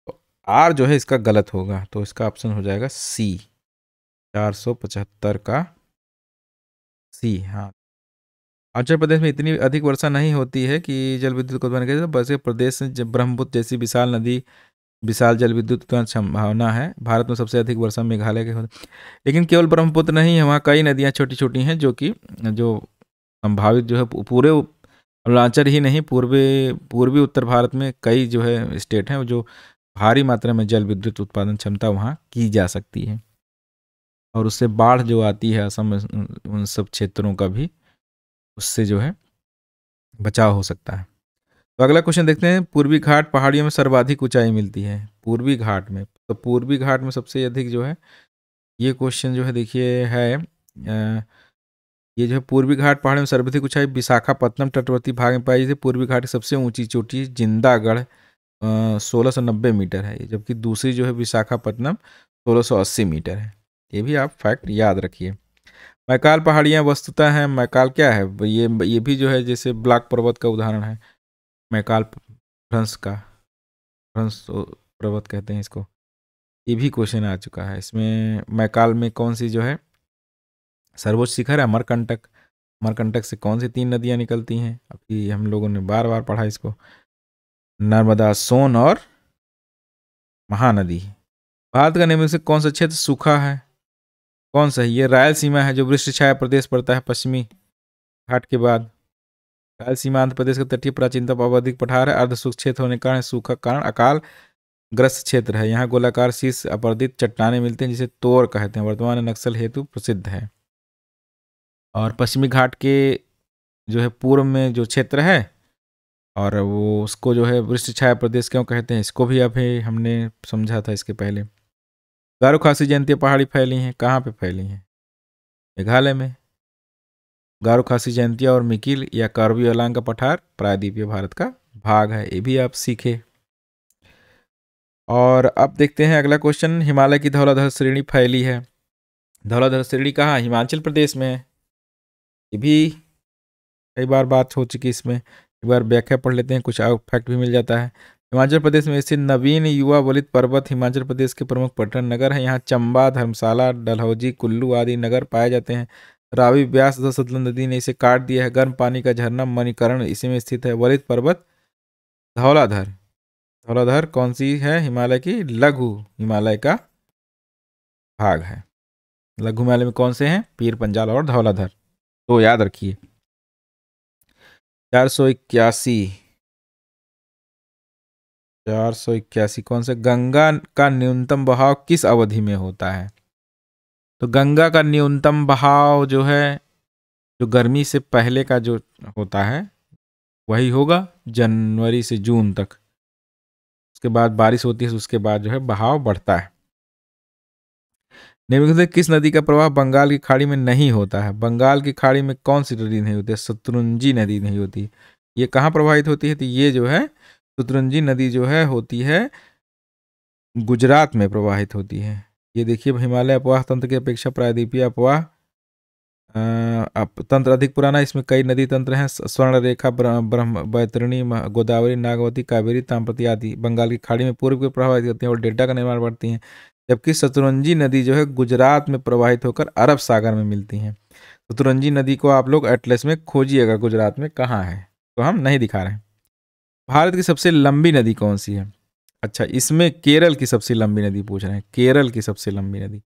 तो आर जो है इसका गलत होगा, तो इसका ऑप्शन हो जाएगा सी, 475 का सी। हाँ, अरुणाचल प्रदेश में इतनी अधिक वर्षा नहीं होती है कि जल विद्युत उत्पादन के, बस प्रदेश में ब्रह्मपुत्र जैसी विशाल नदी, विशाल जल विद्युत उत्पादन संभावना है। भारत में सबसे अधिक वर्षा मेघालय के होती, लेकिन केवल ब्रह्मपुत्र नहीं है, वहाँ कई नदियाँ छोटी छोटी हैं जो संभावित जो है पूरे अरुणाचल ही नहीं, पूर्वी उत्तर भारत में कई जो है स्टेट हैं जो भारी मात्रा में जल विद्युत उत्पादन क्षमता वहाँ की जा सकती है, और उससे बाढ़ जो आती है असम में उन सब क्षेत्रों का भी उससे जो है बचाव हो सकता है। तो अगला क्वेश्चन देखते हैं, पूर्वी घाट पहाड़ियों में सर्वाधिक ऊंचाई मिलती है। पूर्वी घाट में, तो पूर्वी घाट में सबसे अधिक जो है, ये क्वेश्चन जो है देखिए है ये जो है पूर्वी घाट पहाड़ियों में सर्वाधिक ऊंचाई विशाखापत्तनम तटवर्ती भाग में पाई जाती है। पूर्वी घाट की सबसे ऊंची चोटी जिंदागढ़ 1690 मीटर है, जबकि दूसरी जो है विशाखापत्तनम 1680 मीटर है। ये भी आप फैक्ट याद रखिए। मैकाल पहाड़ियाँ वस्तुतः हैं, मैकाल क्या है, ये भी जो है जैसे ब्लैक पर्वत का उदाहरण है। मैकाल फ्रांस का, फ्रांस पर्वत कहते हैं इसको। ये भी क्वेश्चन आ चुका है। इसमें मैकाल में कौन सी जो है सर्वोच्च शिखर है, अमरकंटक। अमरकंटक से कौन सी 3 नदियाँ निकलती हैं, अभी हम लोगों ने बार बार पढ़ा इसको, नर्मदा, सोन और महानदी। भारत का निम्न से कौन सा क्षेत्र सूखा है, कौन सा है, ये रायलसीमा है जो वृक्ष छाया प्रदेश पड़ता है पश्चिमी घाट के बाद। रायलसीमा आंध्र प्रदेश का तटीय प्राचीनतम आवधिक पठार है, अर्ध शुष्क क्षेत्र होने के कारण सूखा कारण अकाल ग्रस्त क्षेत्र है। यहाँ गोलाकार शीर्ष अपर्दित चट्टाने मिलते हैं जिसे तोर कहते हैं, वर्तमान में नक्सल हेतु प्रसिद्ध है। और पश्चिमी घाट के जो है पूर्व में जो क्षेत्र है, और वो उसको जो है वृक्ष छाया प्रदेश क्यों कहते हैं, इसको भी अभी हमने समझा था इसके पहले। गारो खासी जयंती पहाड़ी फैली हैं, कहाँ पे फैली हैं, मेघालय में। गारो खासी जयंतिया और मिकिल या कार्बी अलांग का पठार प्रायद्वीपीय भारत का भाग है, ये भी आप सीखे। और अब देखते हैं अगला क्वेश्चन, हिमालय की धौलाधर श्रेणी फैली है। धौलाधर श्रेणी कहाँ, हिमाचल प्रदेश में है। ये भी कई बार बात हो चुकी इसमें, एक बार व्याख्या पढ़ लेते हैं, कुछ फैक्ट भी मिल जाता है। हिमाचल प्रदेश में स्थित नवीन युवा वलित पर्वत हिमाचल प्रदेश के प्रमुख पर्यटन नगर है। यहाँ चंबा, धर्मशाला, डलहौजी, कुल्लू आदि नगर पाए जाते हैं। रावी, ब्यास तथा सतलुज नदी ने इसे काट दिया है। गर्म पानी का झरना मणिकर्ण इसी में स्थित है। वलित पर्वत धौलाधर, धौलाधर कौन सी है, हिमालय की लघु हिमालय का भाग है। लघु हिमालय में कौन से हैं, पीर पंजाल और धौलाधर, तो याद रखिए। 481 कौन से, गंगा का न्यूनतम बहाव किस अवधि में होता है। तो गंगा का न्यूनतम बहाव जो है, जो गर्मी से पहले का जो होता है वही होगा जनवरी से जून तक। उसके बाद बारिश होती है, उसके बाद जो है बहाव बढ़ता है। निम्नलिखित में किस नदी का प्रवाह बंगाल की खाड़ी में नहीं होता है। बंगाल की खाड़ी में कौन सी नदी नहीं होती है, शत्रुंजी नदी नहीं होती। ये कहाँ प्रवाहित होती है, तो ये जो है शत्रुंजी नदी जो है होती है गुजरात में प्रवाहित होती है। ये देखिए, हिमालय अपवाह तंत्र की अपेक्षा प्रायद्वीपीय अपवाह तंत्र अधिक पुराना, इसमें कई नदी तंत्र हैं, स्वर्ण रेखा, ब्रह्म, बैतरणी, गोदावरी, नागवती, कावेरी, ताम्रपति आदि बंगाल की खाड़ी में पूर्व को प्रभावित करती हैं और डेल्टा का निर्माण करती हैं। जबकि शतरंजी नदी जो है गुजरात में प्रवाहित होकर अरब सागर में मिलती हैं। शतरंजी नदी को आप लोग एटलस में खोजिएगा गुजरात में कहाँ है, तो हम नहीं दिखा रहे हैं। भारत की सबसे लंबी नदी कौन सी है। अच्छा, इसमें केरल की सबसे लंबी नदी पूछ रहे हैं, केरल की सबसे लंबी नदी,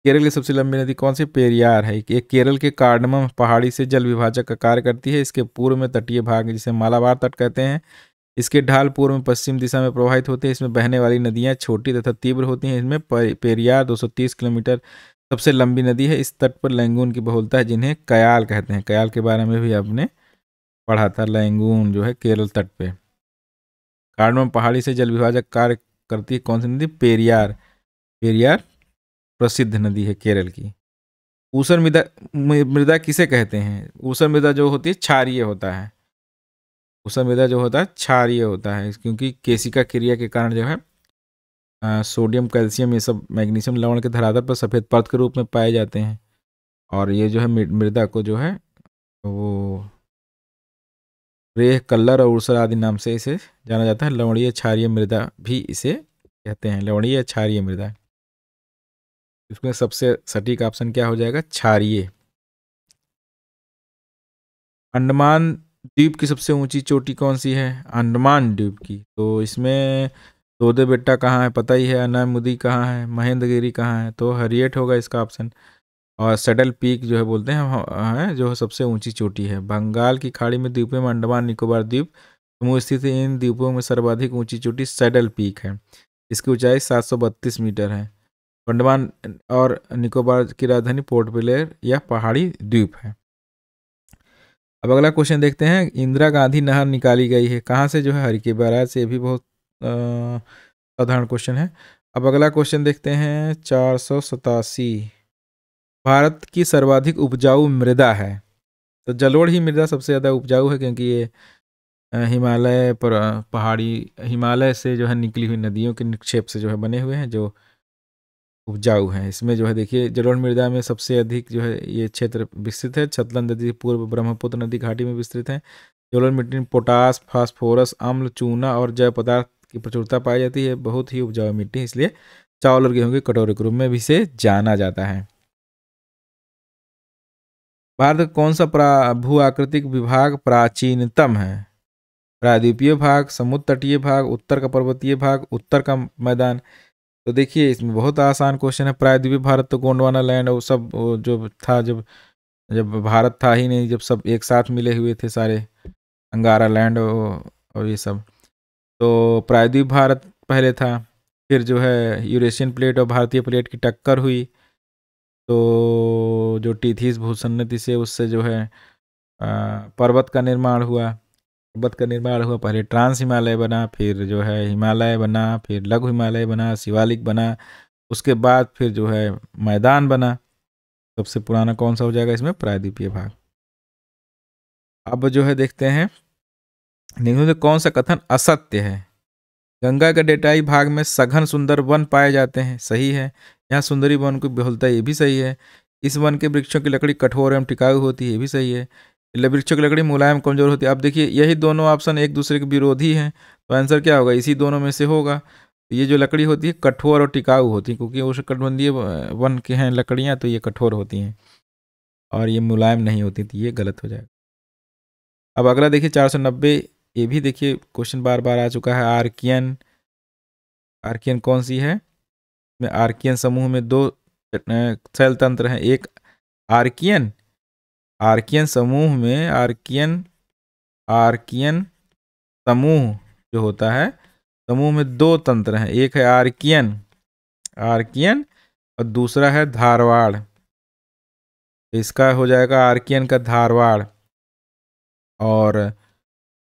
केरल की सबसे लंबी नदी कौन सी, पेरियार है। ये केरल के कार्डमम पहाड़ी से जल विभाजक का कार्य करती है। इसके पूर्व में तटीय भाग जिसे मालाबार तट कहते हैं, इसके ढाल पूर्व में पश्चिम दिशा में प्रवाहित होते हैं। इसमें बहने वाली नदियां छोटी तथा तीव्र होती हैं। इसमें पेरियार 230 किलोमीटर सबसे लंबी नदी है। इस तट पर लैंगून की बहुलता है जिन्हें कयाल कहते हैं। कयाल के बारे में भी आपने पढ़ा था, लैंगून जो है केरल तट पे। कार्डमम पहाड़ी से जल विभाजक कार्य करती है कौन सी नदी, पेरियार। पेरियार प्रसिद्ध नदी है केरल की। ऊसर मृदा, मृदा किसे कहते हैं। ऊसर मृदा जो होती है क्षारीय होता है। ऊसर मृदा जो होता है क्षारीय होता है, क्योंकि केशिका क्रिया के कारण जो है सोडियम, कैल्शियम, ये सब मैग्नीशियम लवण के धरातल पर सफ़ेद परत के रूप में पाए जाते हैं। और ये जो है मृदा को जो है वो रेह, कल्लर और ऊसर आदि नाम से इसे जाना जाता है। लवणीय क्षारीय मृदा भी इसे कहते हैं, लवणीय क्षारीय मृदा। इसमें सबसे सटीक ऑप्शन क्या हो जाएगा, क्षारीय। अंडमान द्वीप की सबसे ऊंची चोटी कौन सी है, अंडमान द्वीप की। तो इसमें दोदे बेट्टा कहाँ है, पता ही है। अनामुदी कहाँ है, महेंद्रगिरी कहाँ है, तो हरियट होगा इसका ऑप्शन। और सैडल पीक जो है बोलते हैं जो सबसे ऊंची चोटी है। बंगाल की खाड़ी में द्वीपों में अंडमान निकोबार द्वीप समूह स्थित है। इन द्वीपों में सर्वाधिक ऊंची चोटी सैडल पीक है। इसकी ऊंचाई 732 मीटर है। अंडमान और निकोबार की राजधानी पोर्ट ब्लेयर या पहाड़ी द्वीप है। अब अगला क्वेश्चन देखते हैं। इंदिरा गांधी नहर निकाली गई है कहाँ से, जो है हरिके बैराज से। भी बहुत साधारण क्वेश्चन है। अब अगला क्वेश्चन देखते हैं 487। भारत की सर्वाधिक उपजाऊ मृदा है। तो जलोढ़ ही मृदा सबसे ज़्यादा उपजाऊ है, क्योंकि ये हिमालय पर पहाड़ी हिमालय से जो है निकली हुई नदियों के निक्षेप से जो है बने हुए हैं, जो उपजाऊ हैं। इसमें जो है देखिए जलोढ़ मृदा में सबसे अधिक जो है ये क्षेत्र विस्तृत है। छतलन नदी पूर्व ब्रह्मपुत्र नदी घाटी में विस्तृत है। जलोढ़ मिट्टी में पोटास, फास्फोरस, अम्ल, चूना और जैव पदार्थ की प्रचुरता पाई जाती है। बहुत ही उपजाऊ मिट्टी, इसलिए चावल और गेहूं के कटोरे के रूप में भी इसे जाना जाता है। भारत का कौन सा भू आकृतिक विभाग प्राचीनतम है? प्रायद्वीपीय भाग, समुद्र तटीय भाग, उत्तर का पर्वतीय भाग, उत्तर का मैदान। तो देखिए इसमें बहुत आसान क्वेश्चन है। प्रायद्वीपीय भारत तो गोंडवाना लैंड और सब जो था, जब जब भारत था ही नहीं, जब सब एक साथ मिले हुए थे सारे, अंगारा लैंड और ये सब, तो प्रायद्वीप भारत पहले था। फिर जो है यूरेशियन प्लेट और भारतीय प्लेट की टक्कर हुई, तो जो टीथीस भूसन्नति से उससे जो है पर्वत का निर्माण हुआ। पहले ट्रांस हिमालय बना, फिर जो है हिमालय बना, फिर लघु हिमालय बना, शिवालिक बना, उसके बाद फिर जो है मैदान बना। सबसे पुराना कौन सा हो जाएगा इसमें? प्रायद्वीपीय भाग। अब जो है देखते हैं निम्न में कौन सा कथन असत्य है? गंगा के डेल्टाई भाग में सघन सुंदर वन पाए जाते हैं, सही है। यहाँ सुंदरी वन को बहुलता, ये भी सही है। इस वन के वृक्षों की लकड़ी कठोर एवं टिकाऊ होती है, ये भी सही है। वृक्षों की लकड़ी मुलायम कमजोर होती है। अब देखिए यही दोनों ऑप्शन एक दूसरे के विरोधी हैं, तो आंसर क्या होगा? इसी दोनों में से होगा। ये जो लकड़ी होती है कठोर और टिकाऊ होती है, क्योंकि उष्णकटिबंधीय वन के हैं लकड़ियाँ, तो ये कठोर होती हैं और ये मुलायम नहीं होती, तो ये गलत हो जाएगा। अब अगला देखिए 490। ये भी देखिए क्वेश्चन बार बार आ चुका है। आर्कियन कौन सी है? में आर्कियन समूह में दो सेल तंत्र हैं। एक आर्कियन समूह में आर्कियन समूह जो होता है, समूह में दो तंत्र हैं। एक है आर्कियन और दूसरा है धारवाड़। इसका हो जाएगा आर्कियन का धारवाड़।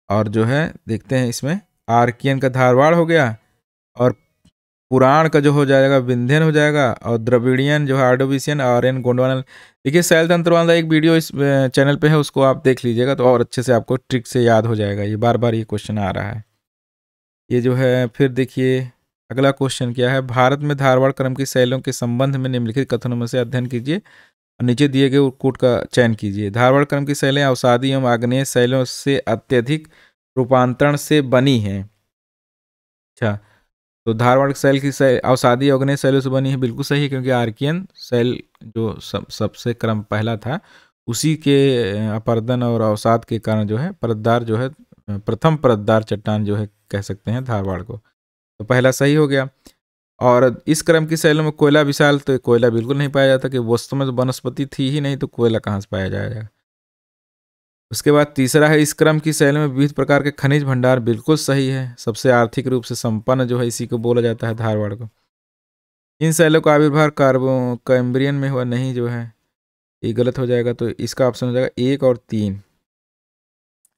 और जो है देखते हैं इसमें आर्कियन का धारवाड़ हो गया, और पुराण का जो हो जाएगा विंध्यन हो जाएगा, और द्रविड़ियन जो है आर्डोविशियन, आर्यन गोंडवाना। देखिए शैल तंत्र वाला एक वीडियो इस चैनल पे है, उसको आप देख लीजिएगा तो और अच्छे से आपको ट्रिक से याद हो जाएगा। ये बार बार ये क्वेश्चन आ रहा है। ये जो है फिर देखिए अगला क्वेश्चन क्या है? भारत में धारवाड़ क्रम की शैलों के संबंध में निम्नलिखित कथनों में से अध्ययन कीजिए और नीचे दिए गए कूट का चयन कीजिए। धारवाड़ क्रम की शैलें अवसादी एवं आग्नेय शैलों से अत्यधिक रूपांतरण से बनी हैं। अच्छा, तो धारवाड़ शैल की अवसादी आग्नेय शैलों से बनी है, बिल्कुल सही है, क्योंकि आर्कियन शैल जो सबसे क्रम पहला था, उसी के अपरदन और अवसाद के कारण जो है परतदार जो है प्रथम परतदार चट्टान जो है कह सकते हैं धारवाड़ को। तो पहला सही हो गया। और इस क्रम की शैलों में कोयला विशाल, तो कोयला बिल्कुल नहीं पाया जाता, कि वस्तु में तो वनस्पति थी ही नहीं, तो कोयला कहाँ से पाया जाएगा। उसके बाद तीसरा है इस क्रम की शैली में विविध प्रकार के खनिज भंडार, बिल्कुल सही है। सबसे आर्थिक रूप से संपन्न जो है इसी को बोला जाता है धारवाड़ को। इन शैलों का आविर्भाव कैम्ब्रियन में हुआ, नहीं जो है ये गलत हो जाएगा। तो इसका ऑप्शन हो जाएगा 1 और 3।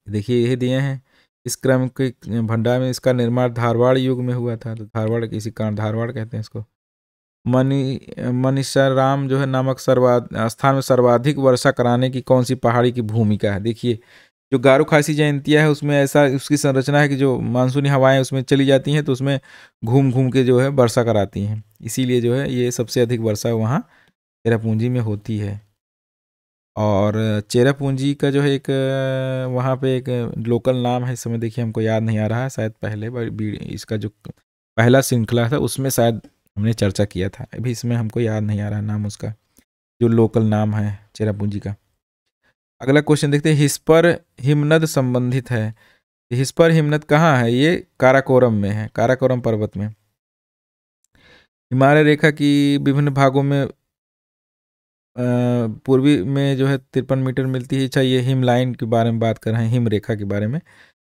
देखिए यही दिए हैं। इस क्रम के भंडार में इसका निर्माण धारवाड़ युग में हुआ था, तो धारवाड़ इसी कारण धारवाड़ कहते हैं इसको। मनीषाराम जो है नामक स्थान में सर्वाधिक वर्षा कराने की कौन सी पहाड़ी की भूमिका है? देखिए जो गारो खासी जयंतिया है उसमें ऐसा उसकी संरचना है कि जो मानसूनी हवाएं उसमें चली जाती हैं, तो उसमें घूम घूम के जो है वर्षा कराती हैं, इसीलिए जो है ये सबसे अधिक वर्षा वहाँ चेरापूंजी में होती है। और चेरापूंजी का जो है एक वहाँ पे एक लोकल नाम है, इस समय देखिए हमको याद नहीं आ रहा है, शायद पहले इसका जो पहला श्रृंखला था उसमें शायद हमने चर्चा किया था, अभी इसमें हमको याद नहीं आ रहा नाम उसका, जो लोकल नाम है चेरापूंजी का। अगला क्वेश्चन देखते हैं। हिस्पर हिमनद संबंधित है। हिस्पर हिमनद कहाँ है? ये काराकोरम में है, काराकोरम पर्वत में। हिमालय रेखा की विभिन्न भागों में पूर्वी में जो है 53 मीटर मिलती है। अच्छा, ये हिम लाइन के बारे में बात कर रहे हैं, हिम रेखा के बारे में।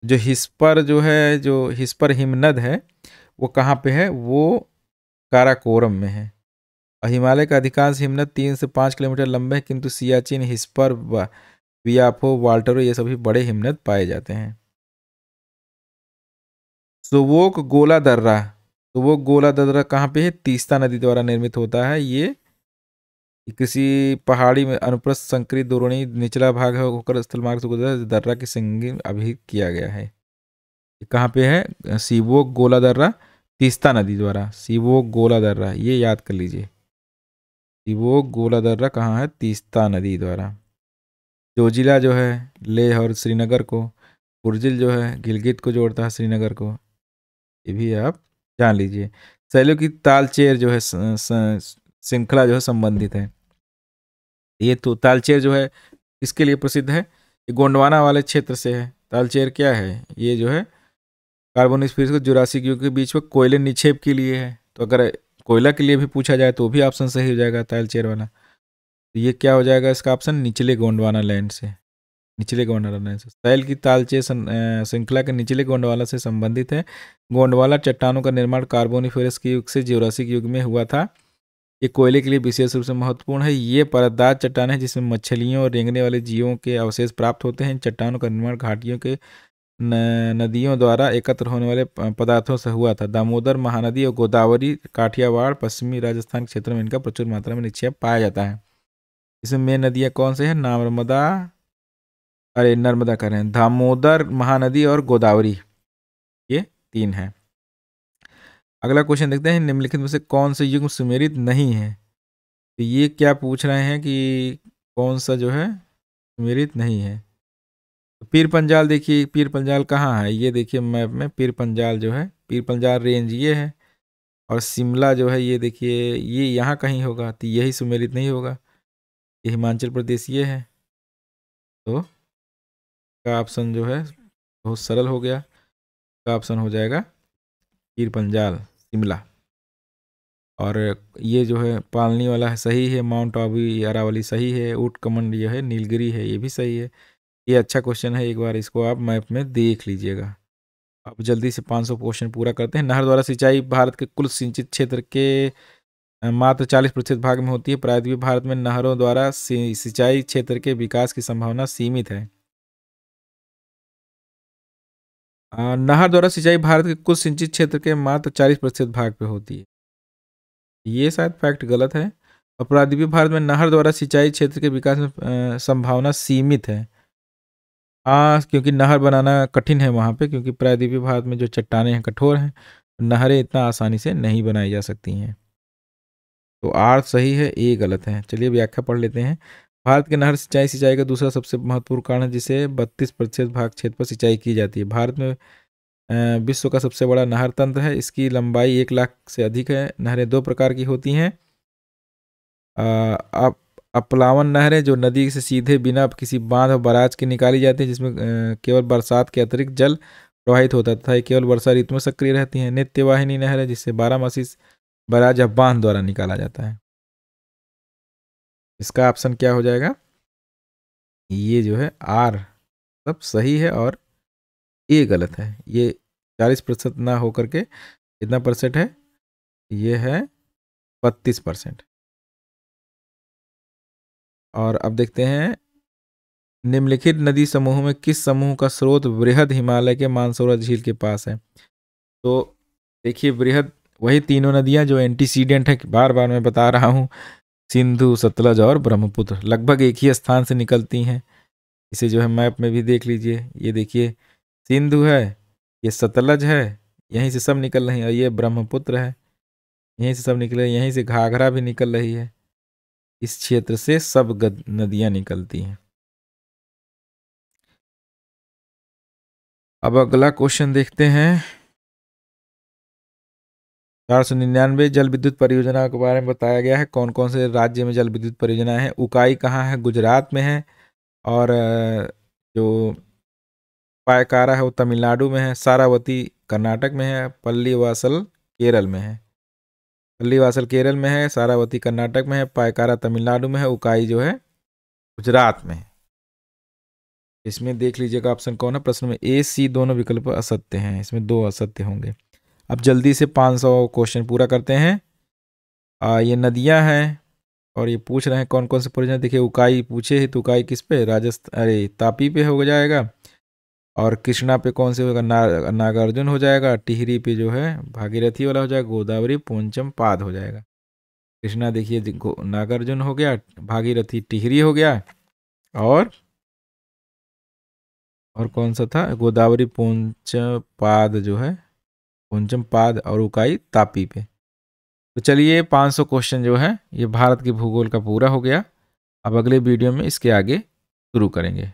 जो हिस्पर हिमनद है वो कहाँ पे है, वो काराकोरम में है। और हिमालय का अधिकांश हिमनद 3 से 5 किलोमीटर लंबे हैं, किंतु सियाचिन, हिस्पर, वियाफो, वाल्टरो ये सभी बड़े हिमनद पाए जाते हैं। सोवोक गोला दर्रा, तो वो गोला दर्रा कहाँ पे है, तीस्ता नदी द्वारा निर्मित होता है। ये किसी पहाड़ी में अनुप्रस्थ संकरित द्रोणी निचला भाग है होकर स्थल मार्ग से गुजरा, दर्रा की संगीन अभी किया गया है। कहाँ पे है, सीवोक गोला दर्रा, तीस्ता नदी द्वारा। सीवोक गोला दर्रा ये याद कर लीजिए, सीवोक गोला दर्रा कहाँ है, तीस्ता नदी द्वारा। जोजिला जो है लेह और श्रीनगर को, पुर्जिल जो है गिलगित को जोड़ता है श्रीनगर को, ये भी आप जान लीजिए। शैलों की तालचेर जो है श्रृंखला जो है संबंधित है। ये तो तालचेर जो है किसके लिए प्रसिद्ध है, ये गोंडवाना वाले क्षेत्र से है। तालचेर क्या है, ये जो है कार्बोनिफेरस को जुरासिक युग के बीच में कोयले निक्षेप के लिए है। तो अगर कोयला के लिए भी पूछा जाए तो भी ऑप्शन सही हो जाएगा तालचेर वाला। तो ये क्या हो जाएगा इसका ऑप्शन, निचले गोंडवाना लैंड से, निचले गोंडवाना लैंड से। शैल की तालचेर श्रृंखला के निचले गोंडवाना से संबंधित है। गोंडवाना चट्टानों का निर्माण कार्बोनिफेरस के युग से जुरासिक युग में हुआ था। ये कोयले के लिए विशेष रूप से महत्वपूर्ण है। ये परतदार चट्टान है जिसमें मछलियों और रेंगने वाले जीवों के अवशेष प्राप्त होते हैं। इन चट्टानों का निर्माण घाटियों के नदियों द्वारा एकत्र होने वाले पदार्थों से हुआ था। दामोदर महानदी और गोदावरी, काठियावाड़, पश्चिमी राजस्थान क्षेत्र में इनका प्रचुर मात्रा में निक्षेप पाया जाता है। इसमें मेन नदियाँ कौन से हैं, नर्मदा कह रहे हैं, दामोदर महानदी और गोदावरी, ये 3 हैं। अगला क्वेश्चन देखते हैं, निम्नलिखित में से कौन से युग सुमेरित नहीं है। तो ये क्या पूछ रहे हैं कि कौन सा जो है सुमेरित नहीं है। तो पीर पंजाल देखिए, पीर पंजाल कहाँ है, ये देखिए मैप में पीर पंजाल जो है, पीर पंजाल रेंज ये है। और शिमला जो है ये देखिए, ये यहाँ कहीं होगा, तो यही सुमेलित नहीं होगा, ये हिमाचल प्रदेश ये है। तो का ऑप्शन जो है बहुत सरल हो गया, का ऑप्शन हो जाएगा पीर पंजाल शिमला। और ये जो है पालनी वाला है सही है, माउंट आबू अरावली सही है, ऊट कमंड ये है नीलगिरी है, ये भी सही है। ये अच्छा क्वेश्चन है, एक बार इसको आप मैप में देख लीजिएगा। अब जल्दी से 500 क्वेश्चन पूरा करते हैं। नहर द्वारा सिंचाई भारत के कुल सिंचित क्षेत्र के मात्र 40% भाग में होती है। प्रायद्वीपीय भारत में नहरों द्वारा सिंचाई क्षेत्र के विकास की संभावना सीमित है। नहर द्वारा सिंचाई भारत के कुल सिंचित क्षेत्र के मात्र 40% भाग पे होती है, ये शायद फैक्ट गलत है। और प्रायद्वीपीय भारत में नहर द्वारा सिंचाई क्षेत्र के विकास में संभावना सीमित है। हाँ, क्योंकि नहर बनाना कठिन है वहाँ पे, क्योंकि प्रायद्वीपीय भारत में जो चट्टानें हैं कठोर हैं, नहरें इतना आसानी से नहीं बनाई जा सकती हैं। तो आर सही है, ए गलत है। चलिए व्याख्या पढ़ लेते हैं। भारत के नहर सिंचाई का दूसरा सबसे महत्वपूर्ण कारण है, जिसे 32% भाग क्षेत्र पर सिंचाई की जाती है। भारत में विश्व का सबसे बड़ा नहर तंत्र है। इसकी लंबाई 1 लाख से अधिक है। नहरें 2 प्रकार की होती हैं। अपलावन नहरें जो नदी से सीधे बिना किसी बांध और बराज के निकाली जाती है, जिसमें केवल बरसात के अतिरिक्त जल प्रवाहित होता था, ये केवल वर्षा ऋतु में सक्रिय रहती हैं। नित्यवाहिनी नहर है जिससे 12मासी बराज या बांध द्वारा निकाला जाता है। इसका ऑप्शन क्या हो जाएगा, ये जो है आर सब सही है और ए गलत है। ये 40% ना होकर के कितना परसेंट है, ये है 32%। और अब देखते हैं, निम्नलिखित नदी समूह में किस समूह का स्रोत बृहद हिमालय के मानसरोवर झील के पास है। तो देखिए बृहद वही तीनों नदियां जो एंटीसीडेंट है, बार बार मैं बता रहा हूँ, सिंधु, सतलज और ब्रह्मपुत्र लगभग एक ही स्थान से निकलती हैं। इसे जो है मैप में भी देख लीजिए, ये देखिए सिंधु है, ये सतलज है, यहीं से सब निकल रही है, और ये ब्रह्मपुत्र है, यहीं से सब निकल रही है, यहीं से घाघरा भी निकल रही है। इस क्षेत्र से सब नदियां निकलती हैं। अब अगला क्वेश्चन देखते हैं। 499 जल विद्युत परियोजना के बारे में बताया गया है। कौन कौन से राज्य में जल विद्युत परियोजना है। उकाई कहाँ है, गुजरात में है। और जो पायकारा है वो तमिलनाडु में है। सारावती कर्नाटक में है। पल्लीवासल केरल में है। पल्लीवासल केरल में है, सारावती कर्नाटक में है, पायकारा तमिलनाडु में है, उकाई जो है गुजरात में है। इसमें देख लीजिएगा ऑप्शन कौन है। प्रश्न में ए सी दोनों विकल्प असत्य हैं, इसमें 2 असत्य होंगे। अब जल्दी से 500 क्वेश्चन पूरा करते हैं। ये नदियां हैं और ये पूछ रहे हैं कौन कौन से परियोजना। देखिए उकाई पूछे है तो उकाई किस पे, राजस्थान, अरे तापी पे हो जाएगा। और कृष्णा पे कौन से होगा, नागार्जुन हो जाएगा। टिहरी पे जो है भागीरथी वाला हो जाएगा। गोदावरी पोंचम पाद हो जाएगा। कृष्णा देखिए नागार्जुन हो गया, भागीरथी टिहरी हो गया, और कौन सा था, गोदावरी पोंचम पाद जो है, पोंचम पाद, और उकाई तापी पे। तो चलिए 500 क्वेश्चन जो है ये भारत के भूगोल का पूरा हो गया। अब अगले वीडियो में इसके आगे शुरू करेंगे।